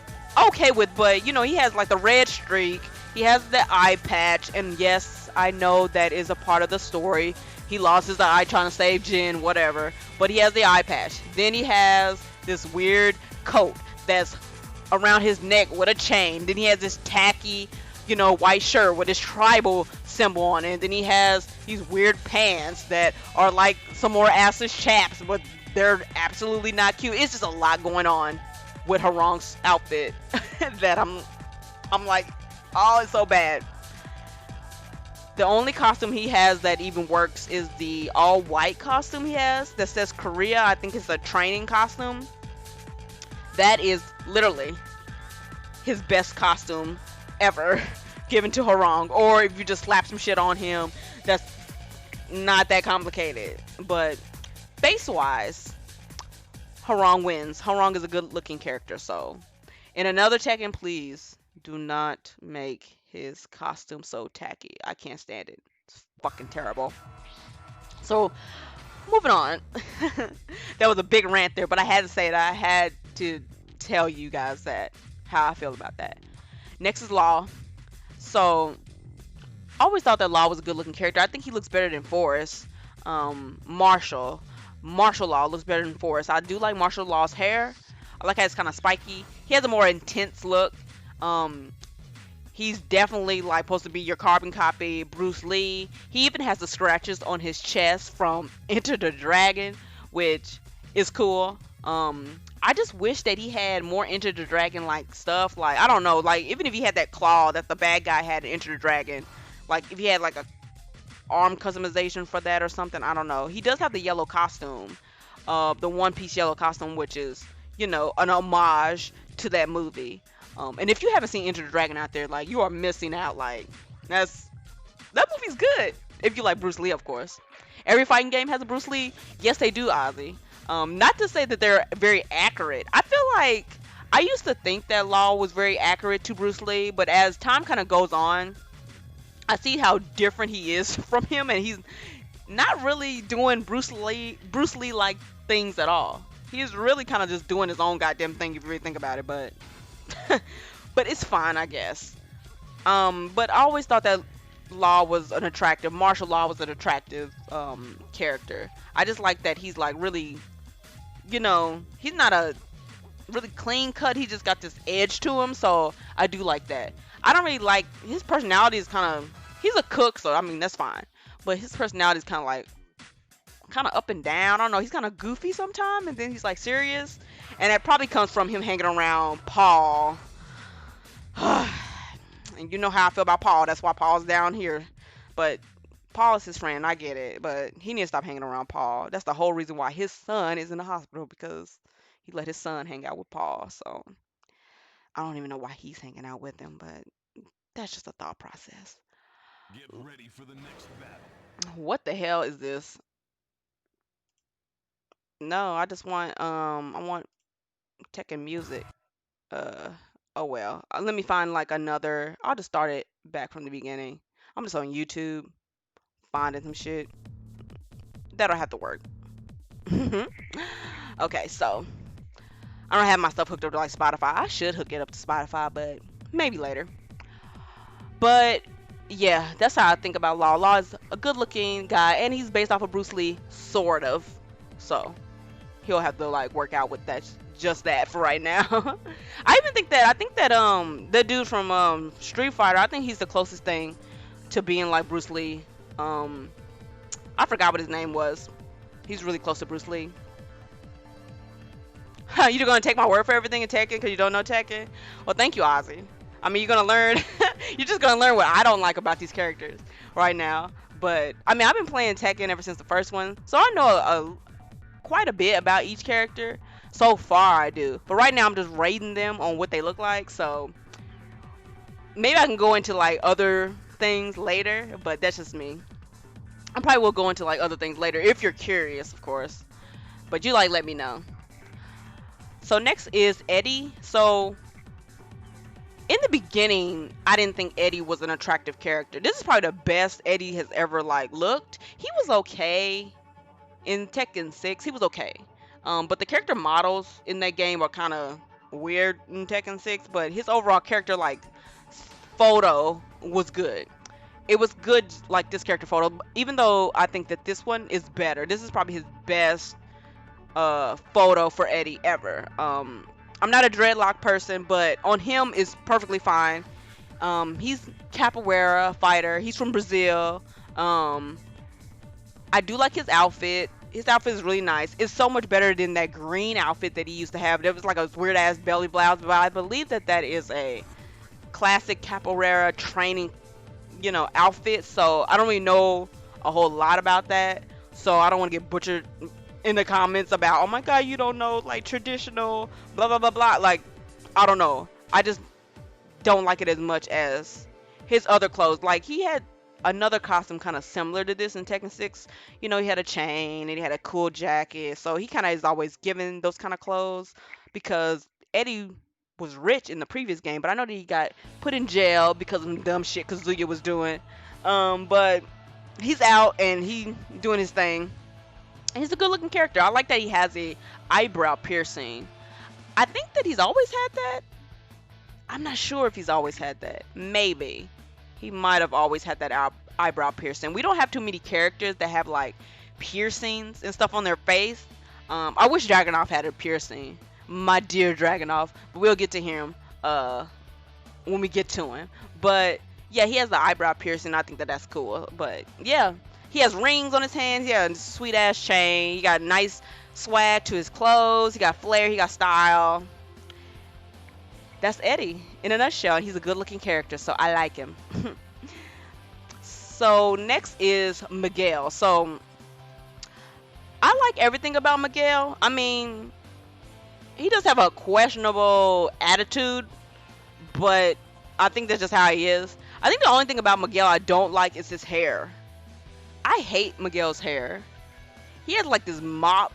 okay with, but he has like the red streak. He has the eye patch, and yes, I know that is a part of the story. He lost his eye trying to save Jin, whatever, but he has the eye patch. Then he has this weird coat that's around his neck with a chain. Then he has this tacky, white shirt with his tribal symbol on it. And then he has these weird pants that are like some more assless chaps, but they're absolutely not cute. It's just a lot going on with Harong's outfit that I'm like, oh, it's so bad. The only costume he has that even works is the all-white costume he has that says Korea. I think it's a training costume. That is literally his best costume ever given to Harong. Or if you just slap some shit on him, that's not that complicated. But face-wise, Harong wins. Harong is a good-looking character, so in another Tekken, please do not make his costume so tacky. I can't stand it. It's fucking terrible. So, moving on. That was a big rant there, but I had to say that. I had to tell you guys that how I feel about that. Next is Law. So, I always thought that Law was a good-looking character. I think he looks better than Forrest. Marshall Law looks better than Forrest. I do like Marshall Law's hair. I like how it's kind of spiky. He has a more intense look. He's definitely like supposed to be your carbon copy Bruce Lee. He even has the scratches on his chest from Enter the Dragon, which is cool. I just wish that he had more Enter the Dragon like stuff. Like, I don't know, like even if he had that claw that the bad guy had in Enter the Dragon, like if he had like a arm customization for that or something, I don't know. He does have the yellow costume, the One Piece yellow costume, which is, an homage to that movie. And if you haven't seen Enter the Dragon out there, like, you are missing out. Like, that movie's good. If you like Bruce Lee, of course. Every fighting game has a Bruce Lee. Yes, they do, Ozzy. Not to say that they're very accurate. I feel like I used to think that Law was very accurate to Bruce Lee, but as time kind of goes on, I see how different he is from him, and he's not really doing Bruce Lee like things at all. He's really kind of just doing his own goddamn thing if you really think about it, but but it's fine, I guess. But I always thought that Martial Law was an attractive character. I just like that he's like really, he's not a really clean cut. He just got this edge to him, so I do like that. I don't really like his personality. Is kind of, he's a cook, so I mean that's fine. But his personality is kind of up and down. I don't know. He's kind of goofy sometimes, and then he's like serious, and that probably comes from him hanging around Paul. And you know how I feel about Paul. That's why Paul's down here. But Paul is his friend. I get it. But he needs to stop hanging around Paul. That's the whole reason why his son is in the hospital, because he let his son hang out with Paul. So I don't even know why he's hanging out with him, but that's just a thought process. Get ready for the next battle. What the hell is this? No, I just want I want Tekken music. Uh oh well. Let me find like another. I'll just start it back from the beginning. I'm just on YouTube finding some shit. That'll have to work. Okay, so I don't have my stuff hooked up to like Spotify. I should hook it up to Spotify, but maybe later. But yeah, that's how I think about Law. Law is a good looking guy, and he's based off of Bruce Lee, sort of. So he'll have to like work out with that, just that for right now. I think that the dude from Street Fighter, I think he's the closest thing to being like Bruce Lee. Um I forgot what his name was. He's really close to Bruce Lee. You're gonna take my word for everything in Tekken because you don't know Tekken? Well, thank you, Ozzy. I mean, you're gonna learn. You're just gonna learn what I don't like about these characters right now. But I mean, I've been playing Tekken ever since the first one, so I know quite a bit about each character. So far, I do. But right now, I'm just rating them on what they look like. So maybe I can go into like other things later, but that's just me. I probably will go into like other things later if you're curious, of course. But you like let me know. So next is Eddie. So in the beginning, I didn't think Eddie was an attractive character. This is probably the best Eddie has ever like looked. He was okay in Tekken 6. He was okay. But the character models in that game are kind of weird in Tekken 6, but his overall character like photo was good. It was good, like this character photo, even though I think that this one is better. This is probably his best photo for Eddie ever. I'm not a dreadlock person, but on him is perfectly fine. He's capoeira fighter. He's from Brazil. I do like his outfit. His outfit is really nice. It's so much better than that green outfit that he used to have. There was like a weird ass belly blouse, but I believe that that is a classic capoeira training, outfit. So I don't really know a whole lot about that. So I don't want to get butchered in the comments about, oh my god, you don't know like traditional blah blah blah blah. Like, I don't know. I just don't like it as much as his other clothes. Like, he had another costume kind of similar to this in Tekken 6. He had a chain and he had a cool jacket. So he kind of is always given those kind of clothes because Eddie was rich in the previous game, but I know that he got put in jail because of some dumb shit Kazuya was doing. But he's out and he doing his thing. And he's a good looking character. I like that he has a eyebrow piercing. I think that he's always had that. I'm not sure if he's always had that. Maybe. He might have always had that eyebrow piercing. We don't have too many characters that have like piercings and stuff on their face. I wish Dragunov had a piercing. My dear Dragunov. But we'll get to him when we get to him. But yeah, he has the eyebrow piercing. I think that that's cool. But yeah. He has rings on his hands. He has a sweet ass chain. He got nice swag to his clothes. He got flair. He got style. That's Eddie in a nutshell. He's a good looking character, so I like him. So next is Miguel. So I like everything about Miguel. I mean, he does have a questionable attitude, but I think that's just how he is. I think the only thing about Miguel I don't like is his hair. I hate Miguel's hair. He has like this mop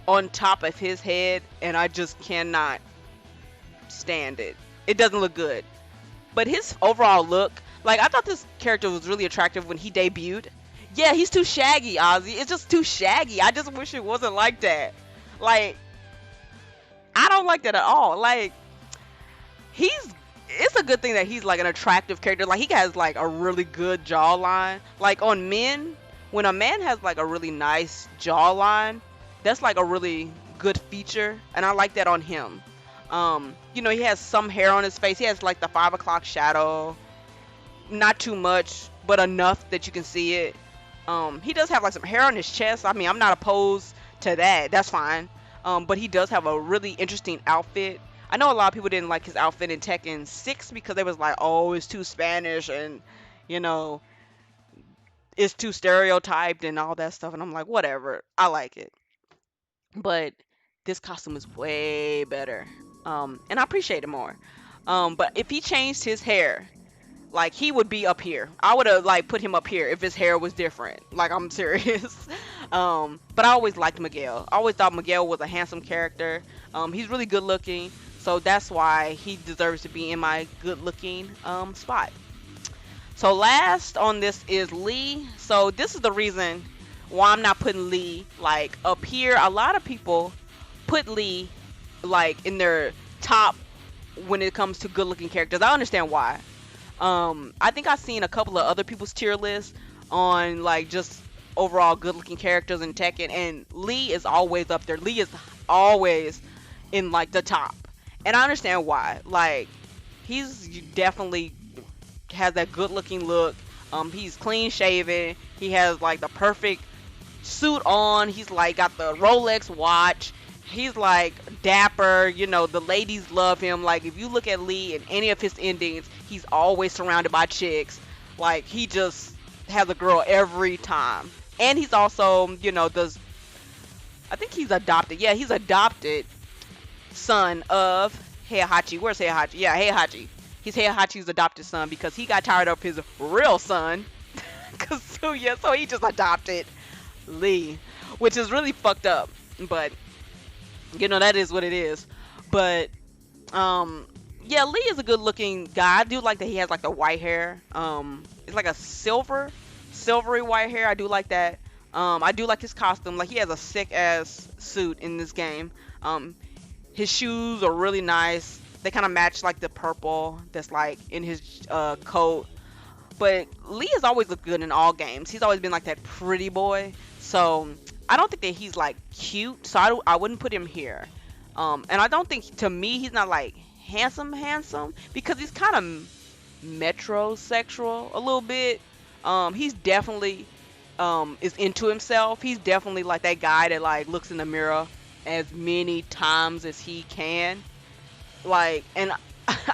on top of his head, and I just cannot stand it. It doesn't look good. But his overall look, like, I thought this character was really attractive when he debuted. Yeah, he's too shaggy, Ozzy. It's just too shaggy. I just wish it wasn't like that. Like, I don't like that at all. Like, it's a good thing that he's like an attractive character. Like, he has like a really good jawline. Like, on men, when a man has like a really nice jawline, that's like a really good feature, and I like that on him. He has some hair on his face. He has like the 5 o'clock shadow, not too much, but enough that you can see it. He does have like some hair on his chest. I mean, I'm not opposed to that. That's fine. But he does have a really interesting outfit. I know a lot of people didn't like his outfit in Tekken 6 because they was like, oh, it's too Spanish and, you know, it's too stereotyped and all that stuff. And I'm like, whatever. I like it. But this costume is way better. And I appreciate it more. But if he changed his hair, like he would be up here. I would have like put him up here if his hair was different. Like I'm serious. But I always liked Miguel. I always thought Miguel was a handsome character. He's really good looking, so that's why he deserves to be in my good looking spot. So last on this is Lee. So this is the reason why I'm not putting Lee like up here. A lot of people put Lee like in their top when it comes to good looking characters. I understand why. I think I've seen a couple of other people's tier lists on like just overall good looking characters in Tekken, and Lee is always up there. Lee is always in like the top. And I understand why. Like he's definitely has that good looking look. He's clean shaven. He has like the perfect suit on. He's like got the Rolex watch. He's like dapper, you know, the ladies love him. Like if you look at Lee in any of his endings, he's always surrounded by chicks. Like he just has a girl every time. And he's also, you know, I think he's adopted. Yeah, he's adopted son of Hachi. Where's Hachi? Yeah, Hachi. He's Hachi's adopted son because he got tired of his real son, Kazuya, so he just adopted Lee, which is really fucked up. But you know, that is what it is. But yeah, Lee is a good looking guy. I do like that he has like the white hair. It's like a silvery white hair. I do like that. I do like his costume. Like he has a sick ass suit in this game. His shoes are really nice. They kind of match like the purple that's like in his coat. But Lee has always looked good in all games. He's always been like that pretty boy. So I don't think that he's like cute. So I wouldn't put him here. And I don't think, to me, he's not like handsome because he's kind of metrosexual a little bit. He's definitely is into himself. He's definitely like that guy that like looks in the mirror as many times as he can. Like, and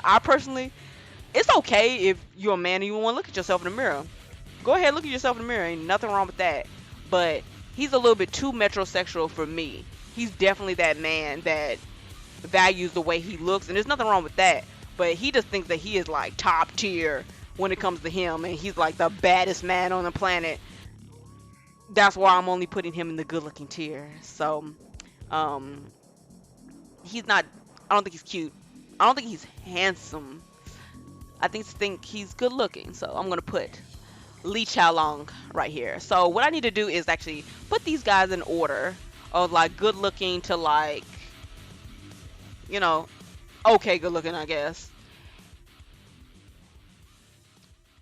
I personally, it's okay if you're a man and you want to look at yourself in the mirror. Go ahead, look at yourself in the mirror. Ain't nothing wrong with that. But he's a little bit too metrosexual for me. He's definitely that man that values the way he looks, and there's nothing wrong with that. But he just thinks that he is like top tier when it comes to him, and he's like the baddest man on the planet. That's why I'm only putting him in the good-looking tier. So, he's not. I don't think he's cute. I don't think he's handsome. I think he's good looking. So I'm gonna put Lee Chaolong right here. So what I need to do is actually put these guys in order of like good looking to like, you know, okay good looking, I guess.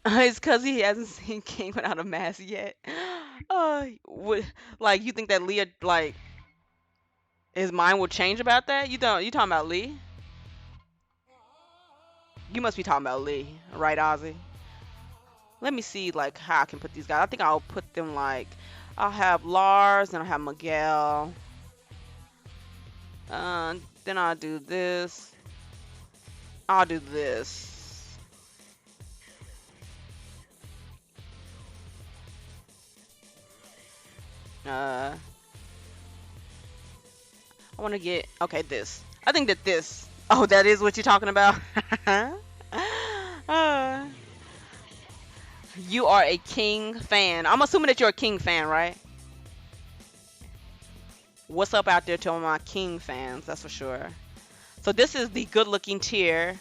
It's because he hasn't seen King without a mask yet. Like you think that Lee like his mind will change about that? You talking about Lee? You must be talking about Lee, right, Ozzy? Let me see like how I can put these guys. I think I'll put them like, I'll have Lars and I'll have Miguel. Then I'll do this. I'll do this. I want to get, okay, this. I think that this, oh, that is what you're talking about? You are a King fan. I'm assuming that you're a King fan, right? What's up out there to all my King fans, that's for sure. So this is the good looking tier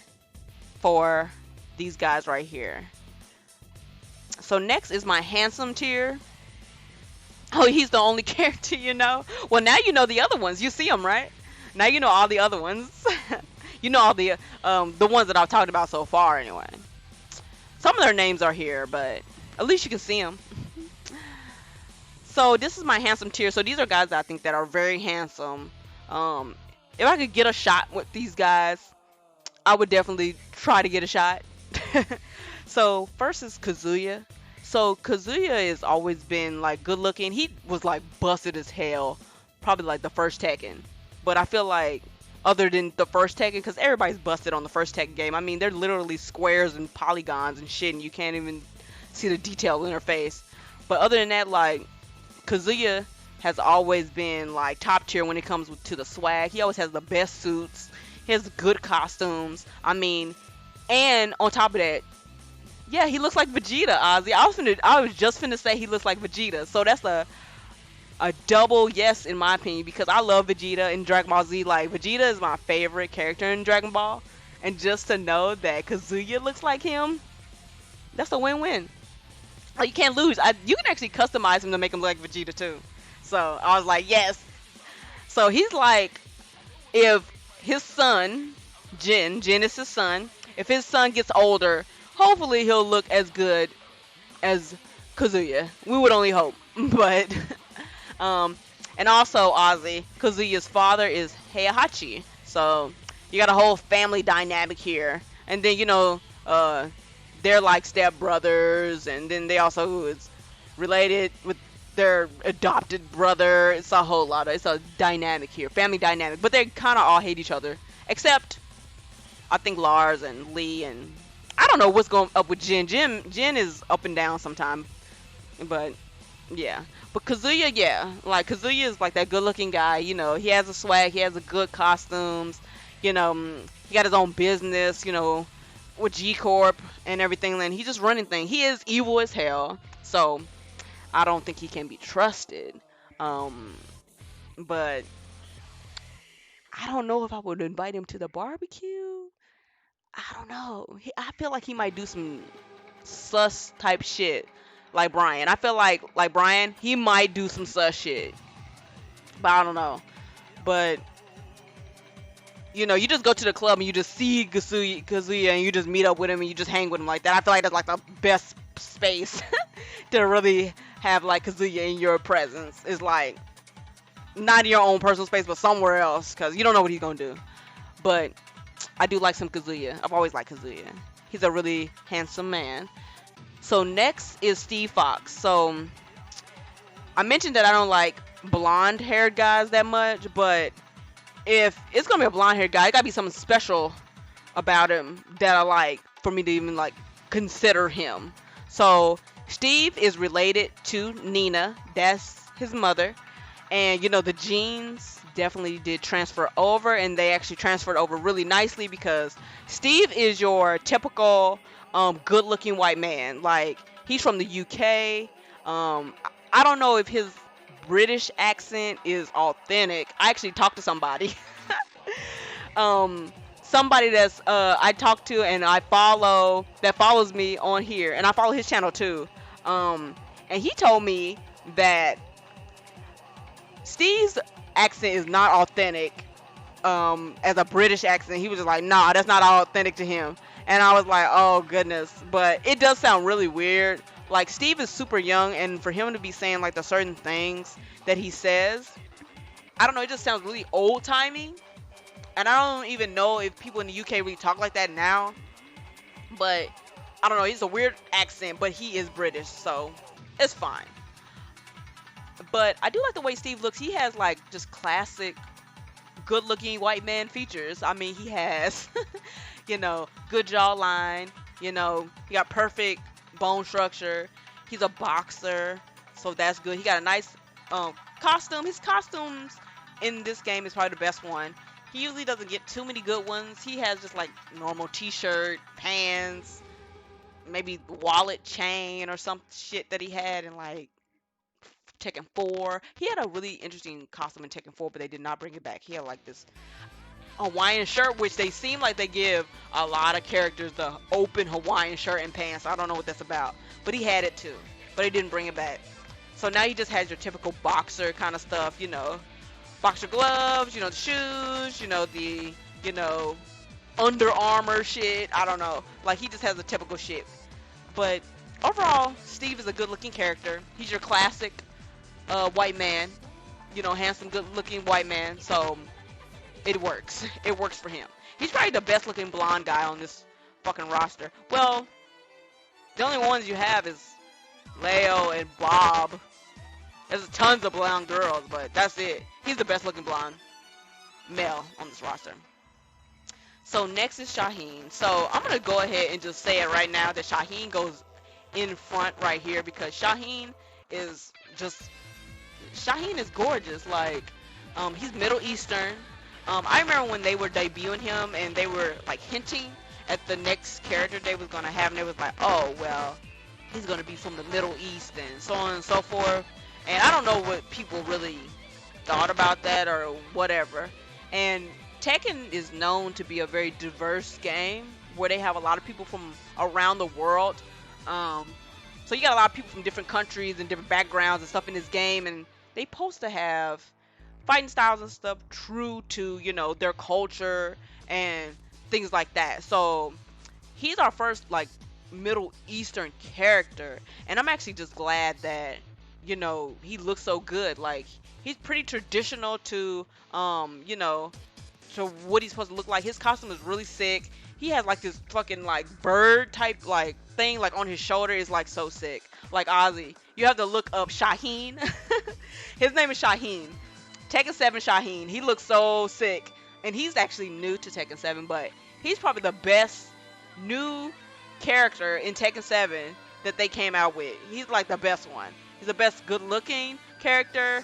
for these guys right here. So next is my handsome tier. Oh, he's the only character you know? Well, now you know the other ones. You see them, right? Now you know all the other ones. You know all the ones that I've talked about so far anyway. Some of their names are here, but at least you can see them. So this is my handsome tier. So these are guys that I think that are very handsome. If I could get a shot with these guys, I would definitely try to get a shot. So first is Kazuya. So Kazuya has always been like good looking. He was like busted as hell, probably like the first Tekken. But I feel like other than the first Tekken, because everybody's busted on the first Tekken game. I mean, they're literally squares and polygons and shit, and you can't even see the detail in her face. But other than that, like, Kazuya has always been like top tier when it comes to the swag. He always has the best suits. He has good costumes. I mean, and on top of that, yeah, he looks like Vegeta, Ozzy. I was just finna say he looks like Vegeta. So that's a double yes in my opinion, because I love Vegeta in Dragon Ball Z. Like, Vegeta is my favorite character in Dragon Ball, and just to know that Kazuya looks like him, that's a win-win. Like, you can't lose. You can actually customize him to make him look like Vegeta too. So I was like, yes. So he's like, if his son, Jin is his son, if his son gets older, hopefully he'll look as good as Kazuya. We would only hope. But and also Ozzy, Kazuya's father is Hachi. So you got a whole family dynamic here. And then, they're like step brothers, and then they also is related with their adopted brother. It's a dynamic here, family dynamic. But they kind of all hate each other, except I think Lars and Lee, and I don't know what's going up with Jin. Jin is up and down sometimes, but yeah. But Kazuya, yeah, like Kazuya is like that good-looking guy. He has a swag, he has a good costumes. He got his own business. With G Corp and everything, and he's just running things. He is evil as hell, so I don't think he can be trusted. But I don't know if I would invite him to the barbecue. I don't know. I feel like he might do some sus type shit, like Brian. I feel like Brian, he might do some sus shit, but I don't know. But you just go to the club and you just see Kazuya and you just meet up with him and you just hang with him like that. I feel like that's like the best space to really have like Kazuya in your presence. Is like not in your own personal space, but somewhere else, because you don't know what he's gonna do. But I do like some Kazuya. I've always liked Kazuya. He's a really handsome man. So next is Steve Fox. So I mentioned that I don't like blonde haired guys that much, but if it's gonna be a blonde haired guy, it gotta be something special about him that I like for me to even like consider him. So Steve is related to Nina. That's his mother. And the genes definitely did transfer over, and they actually transferred over really nicely, because Steve is your typical good looking white man. Like, he's from the UK. I don't know if his British accent is authentic. I actually talked to somebody. Somebody that's I talked to and I follow, that follows me on here, and I follow his channel too. And he told me that Steve's accent is not authentic as a British accent. He was just like, nah, that's not authentic to him. And I was like, oh goodness. But it does sound really weird. Like, Steve is super young, and for him to be saying like the certain things that he says, I don't know, it just sounds really old-timey. And I don't even know if people in the UK really talk like that now. But I don't know, he's a weird accent, but he is British, so it's fine. But I do like the way Steve looks. He has like just classic good-looking white man features. I mean, he has good jawline, he got perfect bone structure. He's a boxer, so that's good. He got a nice costume. His costumes in this game is probably the best one. He usually doesn't get too many good ones. He has just like normal t-shirt, pants, maybe wallet, chain, or some shit that he had in like Tekken 4. He had a really interesting costume in Tekken 4, but they did not bring it back. He had like this Hawaiian shirt, which they seem like they give a lot of characters the open Hawaiian shirt and pants. I don't know what that's about, but he had it too, but they didn't bring it back. So now he just has your typical boxer kind of stuff, boxer gloves, the shoes, the Under Armour shit. I don't know, like, he just has the typical shit. But overall, Steve is a good looking character. He's your classic white man, handsome, good looking white man. So it works. It works for him. He's probably the best looking blonde guy on this fucking roster. Well, the only ones you have is Leo and Bob. There's tons of blonde girls, but that's it. He's the best looking blonde. male on this roster. So next is Shaheen. So I'm gonna go ahead and just say it right now that Shaheen goes in front right here because is just Shaheen is gorgeous. Like, he's Middle Eastern. I remember when they were debuting him and they were like hinting at the next character they was gonna have, and they was like, oh well, he's gonna be from the Middle East and so on and so forth. And I don't know what people really thought about that or whatever. And Tekken is known to be a very diverse game where they have a lot of people from around the world. Um, so you got a lot of people from different countries and different backgrounds and stuff in this game, and they supposed to have fighting styles and stuff true to, you know, their culture and things like that. So he's our first like Middle Eastern character, and I'm actually just glad that, you know, he looks so good. Like, he's pretty traditional to you know, to what he's supposed to look like. His costume is really sick. He has like this fucking like bird type like thing like on his shoulder is like so sick. Like Ozzy. You have to look up Shaheen. His name is Shaheen. Tekken 7 Shaheen. He looks so sick. And he's actually new to Tekken 7, but he's probably the best new character in Tekken 7 that they came out with. He's like the best one. He's the best good looking character.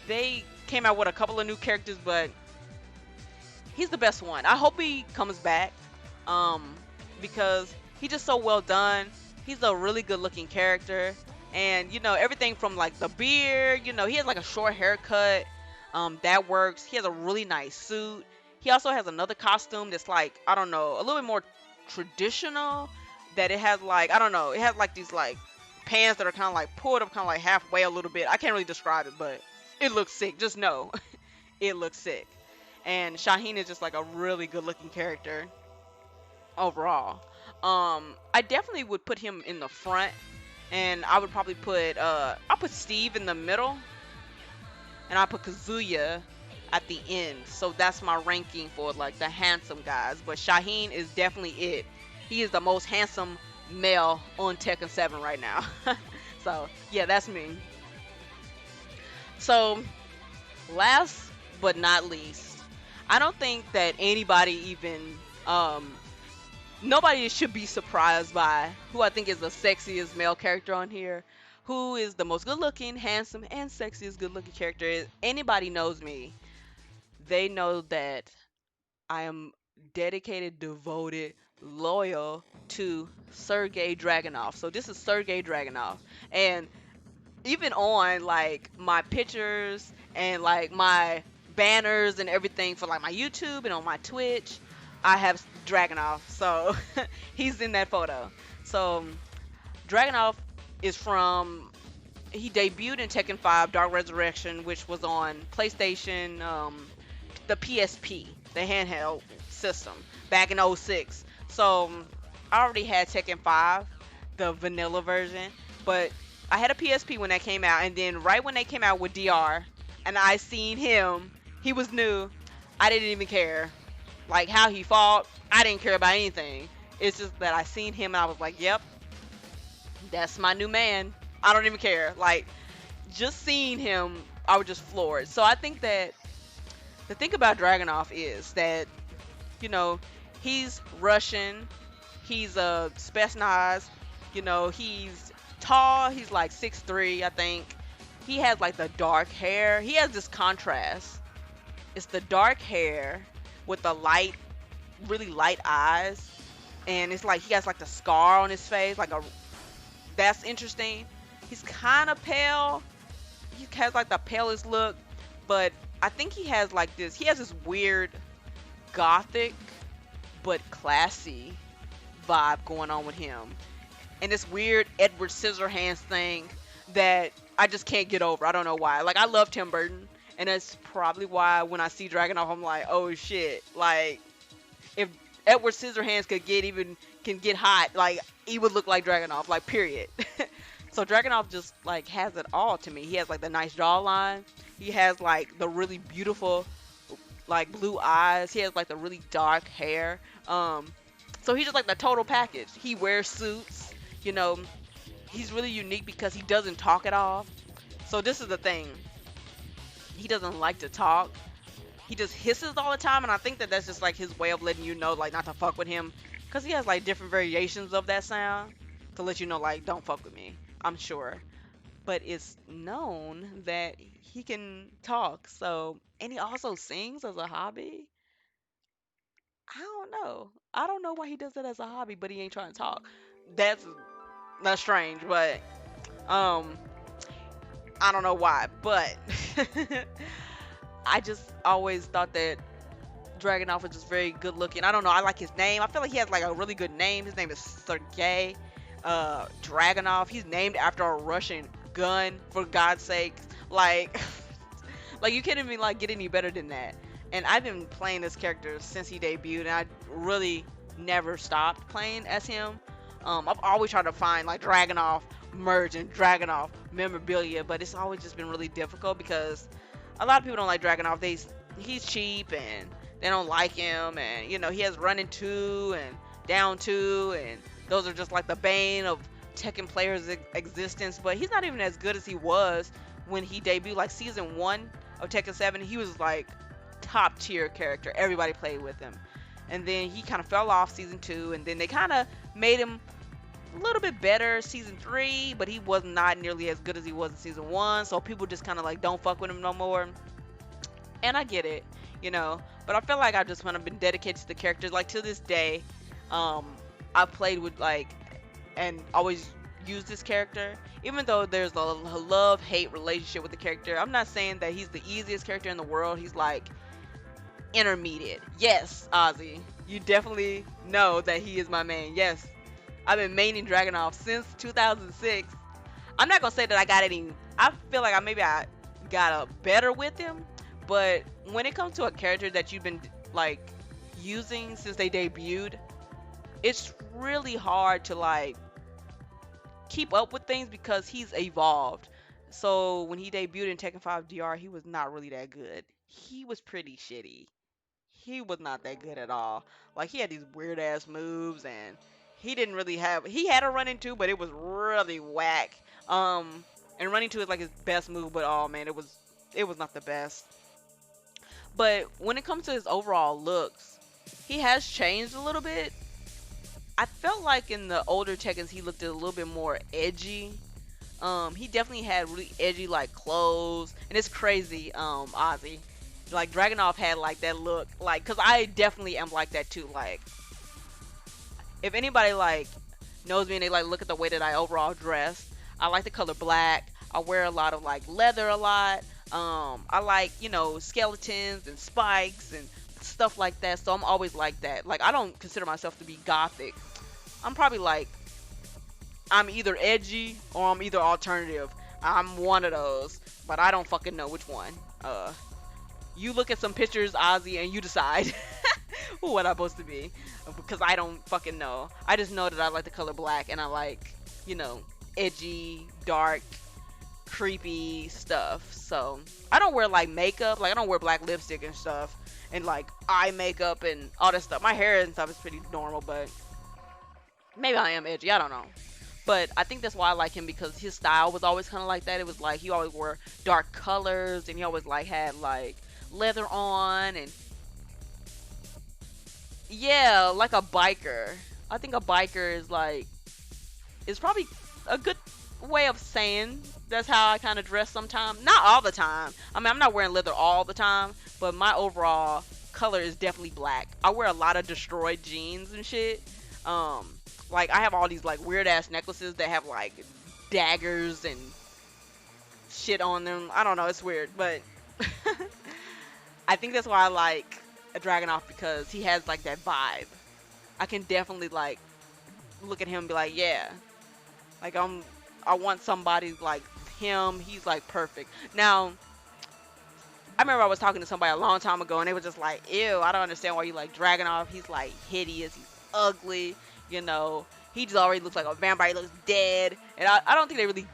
They came out with a couple of new characters, but he's the best one. I hope he comes back, because he's just so well done. He's a really good looking character, and you know, everything from like the beard, you know, he has like a short haircut, that works. He has a really nice suit. He also has another costume that's like, I don't know, a little bit more traditional, that it has like, I don't know, it has like these like pants that are kind of like pulled up kind of like halfway a little bit. I can't really describe it, but it looks sick. Just know it looks sick. And Shaheen is just like a really good looking character overall. I definitely would put him in the front, and I would probably put I'll put Steve in the middle, and I'll put Kazuya at the end. So that's my ranking for like the handsome guys. But Shaheen is definitely it. He is the most handsome male on Tekken 7 right now. So yeah, that's me. So last but not least, I don't think that anybody even nobody should be surprised by who I think is the sexiest male character on here. Who is the most good looking, handsome, and sexiest good looking character is. Anybody knows me, they know that I am dedicated, devoted, loyal to Sergei Dragunov. So this is Sergei Dragunov. And even on like my pictures and like my banners and everything for like my YouTube and on my Twitch, I have Dragunov. So he's in that photo. So Dragunov is from, he debuted in Tekken 5 Dark Resurrection, which was on PlayStation, the PSP, the handheld system, back in '06. So I already had Tekken 5, the vanilla version, but I had a PSP when that came out, and then right when they came out with DR, and I seen him, he was new, I didn't even care. Like how he fought, I didn't care about anything. It's just that I seen him and I was like, yep, that's my new man. I don't even care. Like, just seeing him, I was just floored. So I think that the thing about Dragunov is that, you know, he's Russian, he's a Spetsnaz, you know, he's tall, he's like 6'3", I think. He has like the dark hair. He has this contrast. It's the dark hair with the light, really light eyes, and it's like he has like the scar on his face, like a, that's interesting. He's kind of pale. He has like the palest look, but I think he has like this, he has this weird gothic but classy vibe going on with him, and this weird Edward Scissorhands thing that I just can't get over. I don't know why. Like, I love Tim Burton, and that's probably why when I see Dragunov, I'm like, oh shit. Like, if Edward Scissorhands can get hot, like, he would look like Dragunov, like, period. So Dragunov just like has it all to me. He has like the nice jawline. He has like the really beautiful like blue eyes. He has like the really dark hair. So he's just like the total package. He wears suits, you know. He's really unique because he doesn't talk at all. So this is the thing. He doesn't like to talk, he just hisses all the time, and I think that that's just like his way of letting you know like not to fuck with him, cause he has like different variations of that sound to let you know like don't fuck with me. I'm sure, but it's known that he can talk. So, and he also sings as a hobby. I don't know. I don't know why he does that as a hobby, but he ain't trying to talk. That's strange, but um, I don't know why, but I just always thought that Dragunov was just very good looking. I don't know. I like his name. I feel like he has like a really good name. His name is Sergei Dragunov. He's named after a Russian gun, for God's sake. Like, like you can't even like get any better than that. And I've been playing this character since he debuted, and I really never stopped playing as him. I've always tried to find like Dragunov merch and Dragunov memorabilia, but it's always just been really difficult because a lot of people don't like Dragunov. He's cheap and they don't like him, and you know he has running two and down two, and those are just like the bane of Tekken players' existence. But he's not even as good as he was when he debuted. Like season 1 of Tekken 7, he was like top tier character. Everybody played with him, and then he kind of fell off season 2, and then they kind of made him a little bit better season 3, but he was not nearly as good as he was in season 1. So people just kind of like don't fuck with him no more. And I get it, you know, but I feel like I've just kind of been dedicated to the characters. Like to this day, I played with like and always use this character, even though there's a love-hate relationship with the character. I'm not saying that he's the easiest character in the world. He's like intermediate. Yes, Ozzy, you definitely know that he is my main. Yes, I've been maining Dragunov since 2006. I'm not gonna say that I got any. I feel like I got a better with him, but when it comes to a character that you've been like using since they debuted, it's really hard to like keep up with things because he's evolved. So when he debuted in Tekken 5 DR, he was not really that good. He was pretty shitty. He was not that good at all. Like he had these weird ass moves, and he didn't really have. He had a running two, but it was really whack. And running two is like his best move, but oh man, it was not the best. But when it comes to his overall looks, he has changed a little bit. I felt like in the older Tekkens he looked a little bit more edgy. He definitely had really edgy like clothes, and it's crazy, Ozzy. Like Dragunov had like that look, like, cause I definitely am like that too. Like, if anybody like knows me and they like look at the way that I overall dress, I like the color black. I wear a lot of like leather a lot. I like, you know, skeletons and spikes and stuff like that. So I'm always like that. Like I don't consider myself to be gothic. I'm probably like, I'm either edgy or I'm either alternative. I'm one of those, but I don't fucking know which one. You look at some pictures, Ozzy, and you decide what I'm supposed to be, because I don't fucking know. I just know that I like the color black, and I like, you know, edgy, dark, creepy stuff. So I don't wear like makeup. Like I don't wear black lipstick and stuff, and like eye makeup and all that stuff. My hair and stuff is pretty normal, but maybe I am edgy. I don't know. But I think that's why I like him, because his style was always kind of like that. It was like he always wore dark colors, and he always like had like leather on, and yeah, like a biker. I think a biker is like, is probably a good way of saying that's how I kind of dress sometimes. Not all the time. I mean, I'm not wearing leather all the time, but my overall color is definitely black. I wear a lot of destroyed jeans and shit. Like I have all these like weird ass necklaces that have like daggers and shit on them. I don't know, it's weird, but I think that's why I like a Dragunov, because he has like that vibe. I can definitely like look at him and be like, yeah, like I want somebody like him. He's like perfect. Now, I remember I was talking to somebody a long time ago, and they were just like, ew, I don't understand why you like Dragunov. He's like hideous. He's ugly. You know, he just already looks like a vampire. He looks dead. And I don't think they really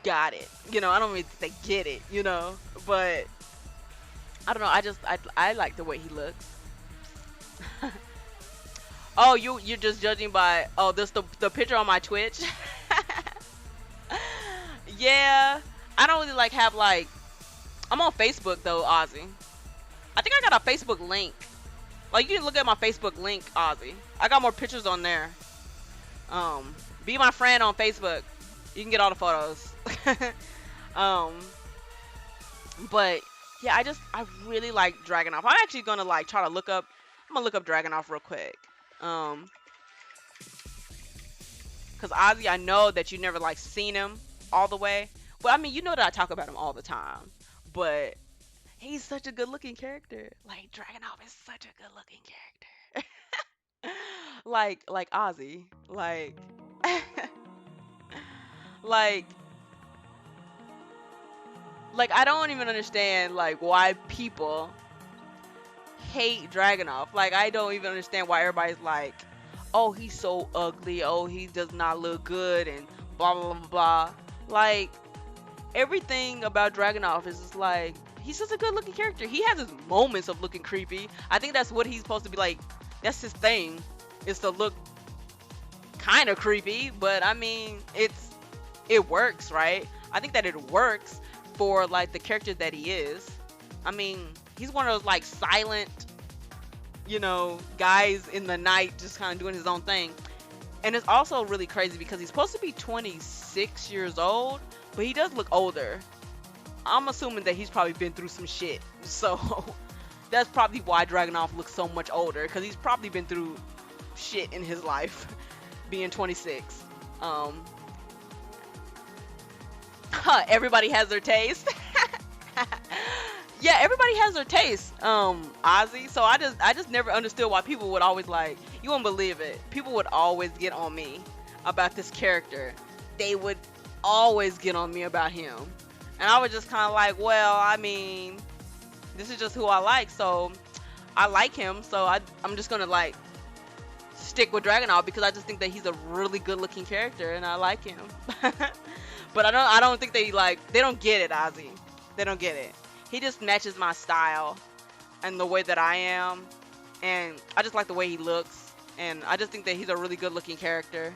got it. You know, I don't really think they get it, you know. But I don't know. I like the way he looks. Oh, you're just judging by, oh, this the picture on my Twitch. Yeah, I don't really like have like, I'm on Facebook though, Ozzy. I think I got a Facebook link. Like, you can look at my Facebook link, Ozzy. I got more pictures on there. Be my friend on Facebook. You can get all the photos. um, but yeah, I really like Dragunov. I'm actually gonna like try to look up. I'm gonna look up Dragunov real quick. Cause Ozzy, I know that you never like seen him all the way. But I mean, you know that I talk about him all the time. But he's such a good-looking character. Like Dragunov is such a good-looking character. like Ozzy. Like like I don't even understand like why people hate Dragunov. Like I don't even understand why everybody's like, oh, he's so ugly. Oh, he does not look good and blah blah blah blah. Like everything about Dragunov is just like he's just a good looking character. He has his moments of looking creepy. I think that's what he's supposed to be like. That's his thing, is to look kind of creepy. But I mean, it works, right? I think that it works for like the character that he is. I mean, he's one of those like silent, you know, guys in the night just kind of doing his own thing. And it's also really crazy because he's supposed to be 26 years old, but he does look older. I'm assuming that he's probably been through some shit. So that's probably why Dragunov looks so much older, because he's probably been through shit in his life being 26. Everybody has their taste. Yeah, everybody has their taste, Ozzy. So I just never understood why people would always like, you won't believe it, people would always get on me about this character. They would always get on me about him. And I was just kind of like, well, I mean, this is just who I like, so I like him, so I'm just gonna like stick with Dragunov because I just think that he's a really good looking character and I like him. But I don't think they don't get it, Ozzy. They don't get it. He just matches my style and the way that I am, and I just like the way he looks, and I just think that he's a really good looking character.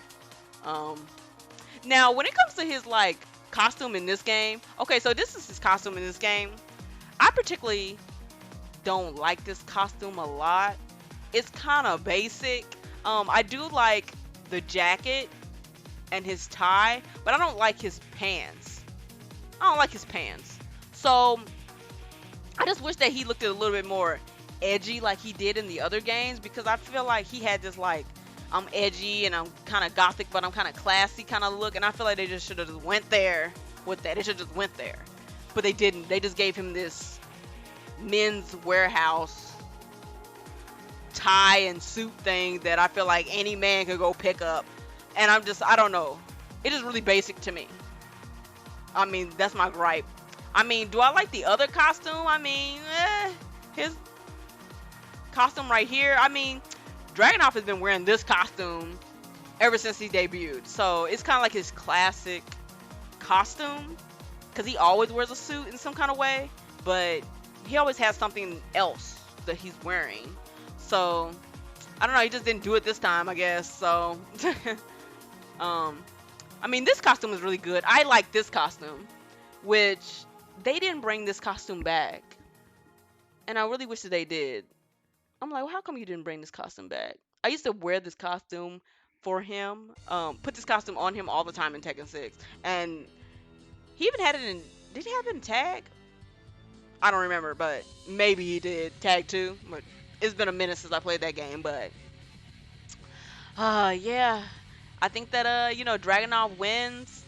Now when it comes to his like costume in this game, okay, so this is his costume in this game. I particularly don't like this costume a lot. It's kind of basic. I do like the jacket and his tie, but I don't like his pants. I don't like his pants. So I just wish that he looked a little bit more edgy like he did in the other games, because I feel like he had this like, I'm edgy and I'm kind of gothic but I'm kind of classy kind of look, and I feel like they just should have just went there with that. They should just went there, but they didn't. They just gave him this Men's Warehouse tie and suit thing that I feel like any man could go pick up, and I don't know, it is really basic to me. I mean, that's my gripe. I mean, do I like the other costume? I mean, his costume right here, I mean, Dragunov has been wearing this costume ever since he debuted, so it's kind of like his classic costume, because he always wears a suit in some kind of way, but he always has something else that he's wearing. So I don't know, he just didn't do it this time, I guess. So I mean, this costume is really good. I like this costume, which they didn't bring this costume back, and I really wish that they did. I'm like, well, how come you didn't bring this costume back? I used to wear this costume for him, put this costume on him all the time in Tekken 6, and he even had it in, did he have it in Tag? I don't remember, but maybe he did Tag 2, but it's been a minute since I played that game. But yeah, I think that you know, Dragunov wins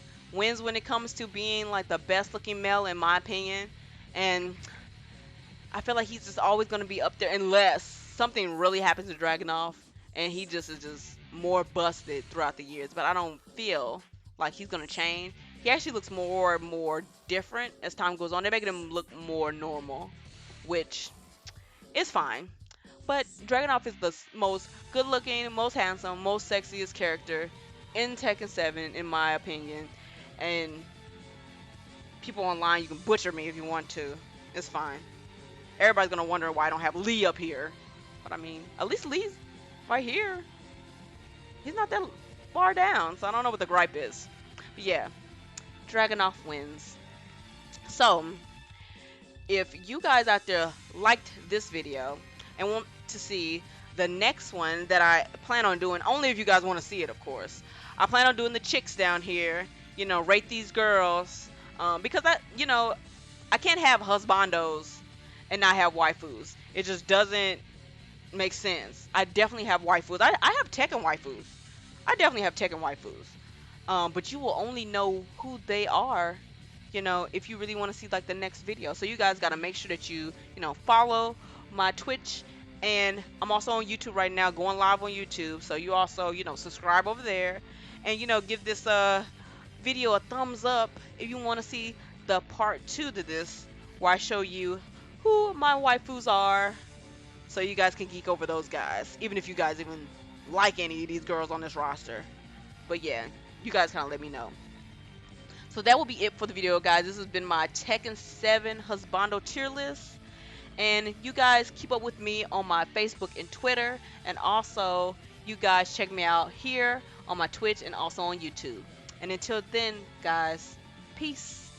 when it comes to being like the best looking male in my opinion, and I feel like he's just always going to be up there unless something really happens to Dragunov and he just is just more busted throughout the years. But I don't feel like he's going to change. He actually looks more and more different as time goes on. They're making him look more normal, which is fine. But Dragunov is the most good looking, most handsome, most sexiest character in Tekken 7 in my opinion. And people online, you can butcher me if you want to. It's fine. Everybody's gonna wonder why I don't have Lee up here, but I mean, at least Lee's right here. He's not that far down, so I don't know what the gripe is. But yeah, Dragunov wins. So if you guys out there liked this video and want to see the next one that I plan on doing, only if you guys want to see it, of course. I plan on doing the chicks down here, you know, rate these girls, because I can't have husbandos and not have waifus. It just doesn't make sense. I definitely have waifus. I have Tekken waifus. I definitely have Tekken waifus. But you will only know who they are, you know, if you really want to see like the next video. So you guys got to make sure that you know, follow my Twitch, and I'm also on YouTube right now, going live on YouTube. So you also, you know, subscribe over there, and you know, give this video a thumbs up if you want to see the part 2 to this, where I show you who my waifus are, so you guys can geek over those guys, even if you guys even like any of these girls on this roster. But yeah, you guys kind of let me know. So that will be it for the video, guys. This has been my Tekken 7 Husbando tier list. And you guys keep up with me on my Facebook and Twitter. And also, you guys check me out here on my Twitch and also on YouTube. And until then, guys, peace.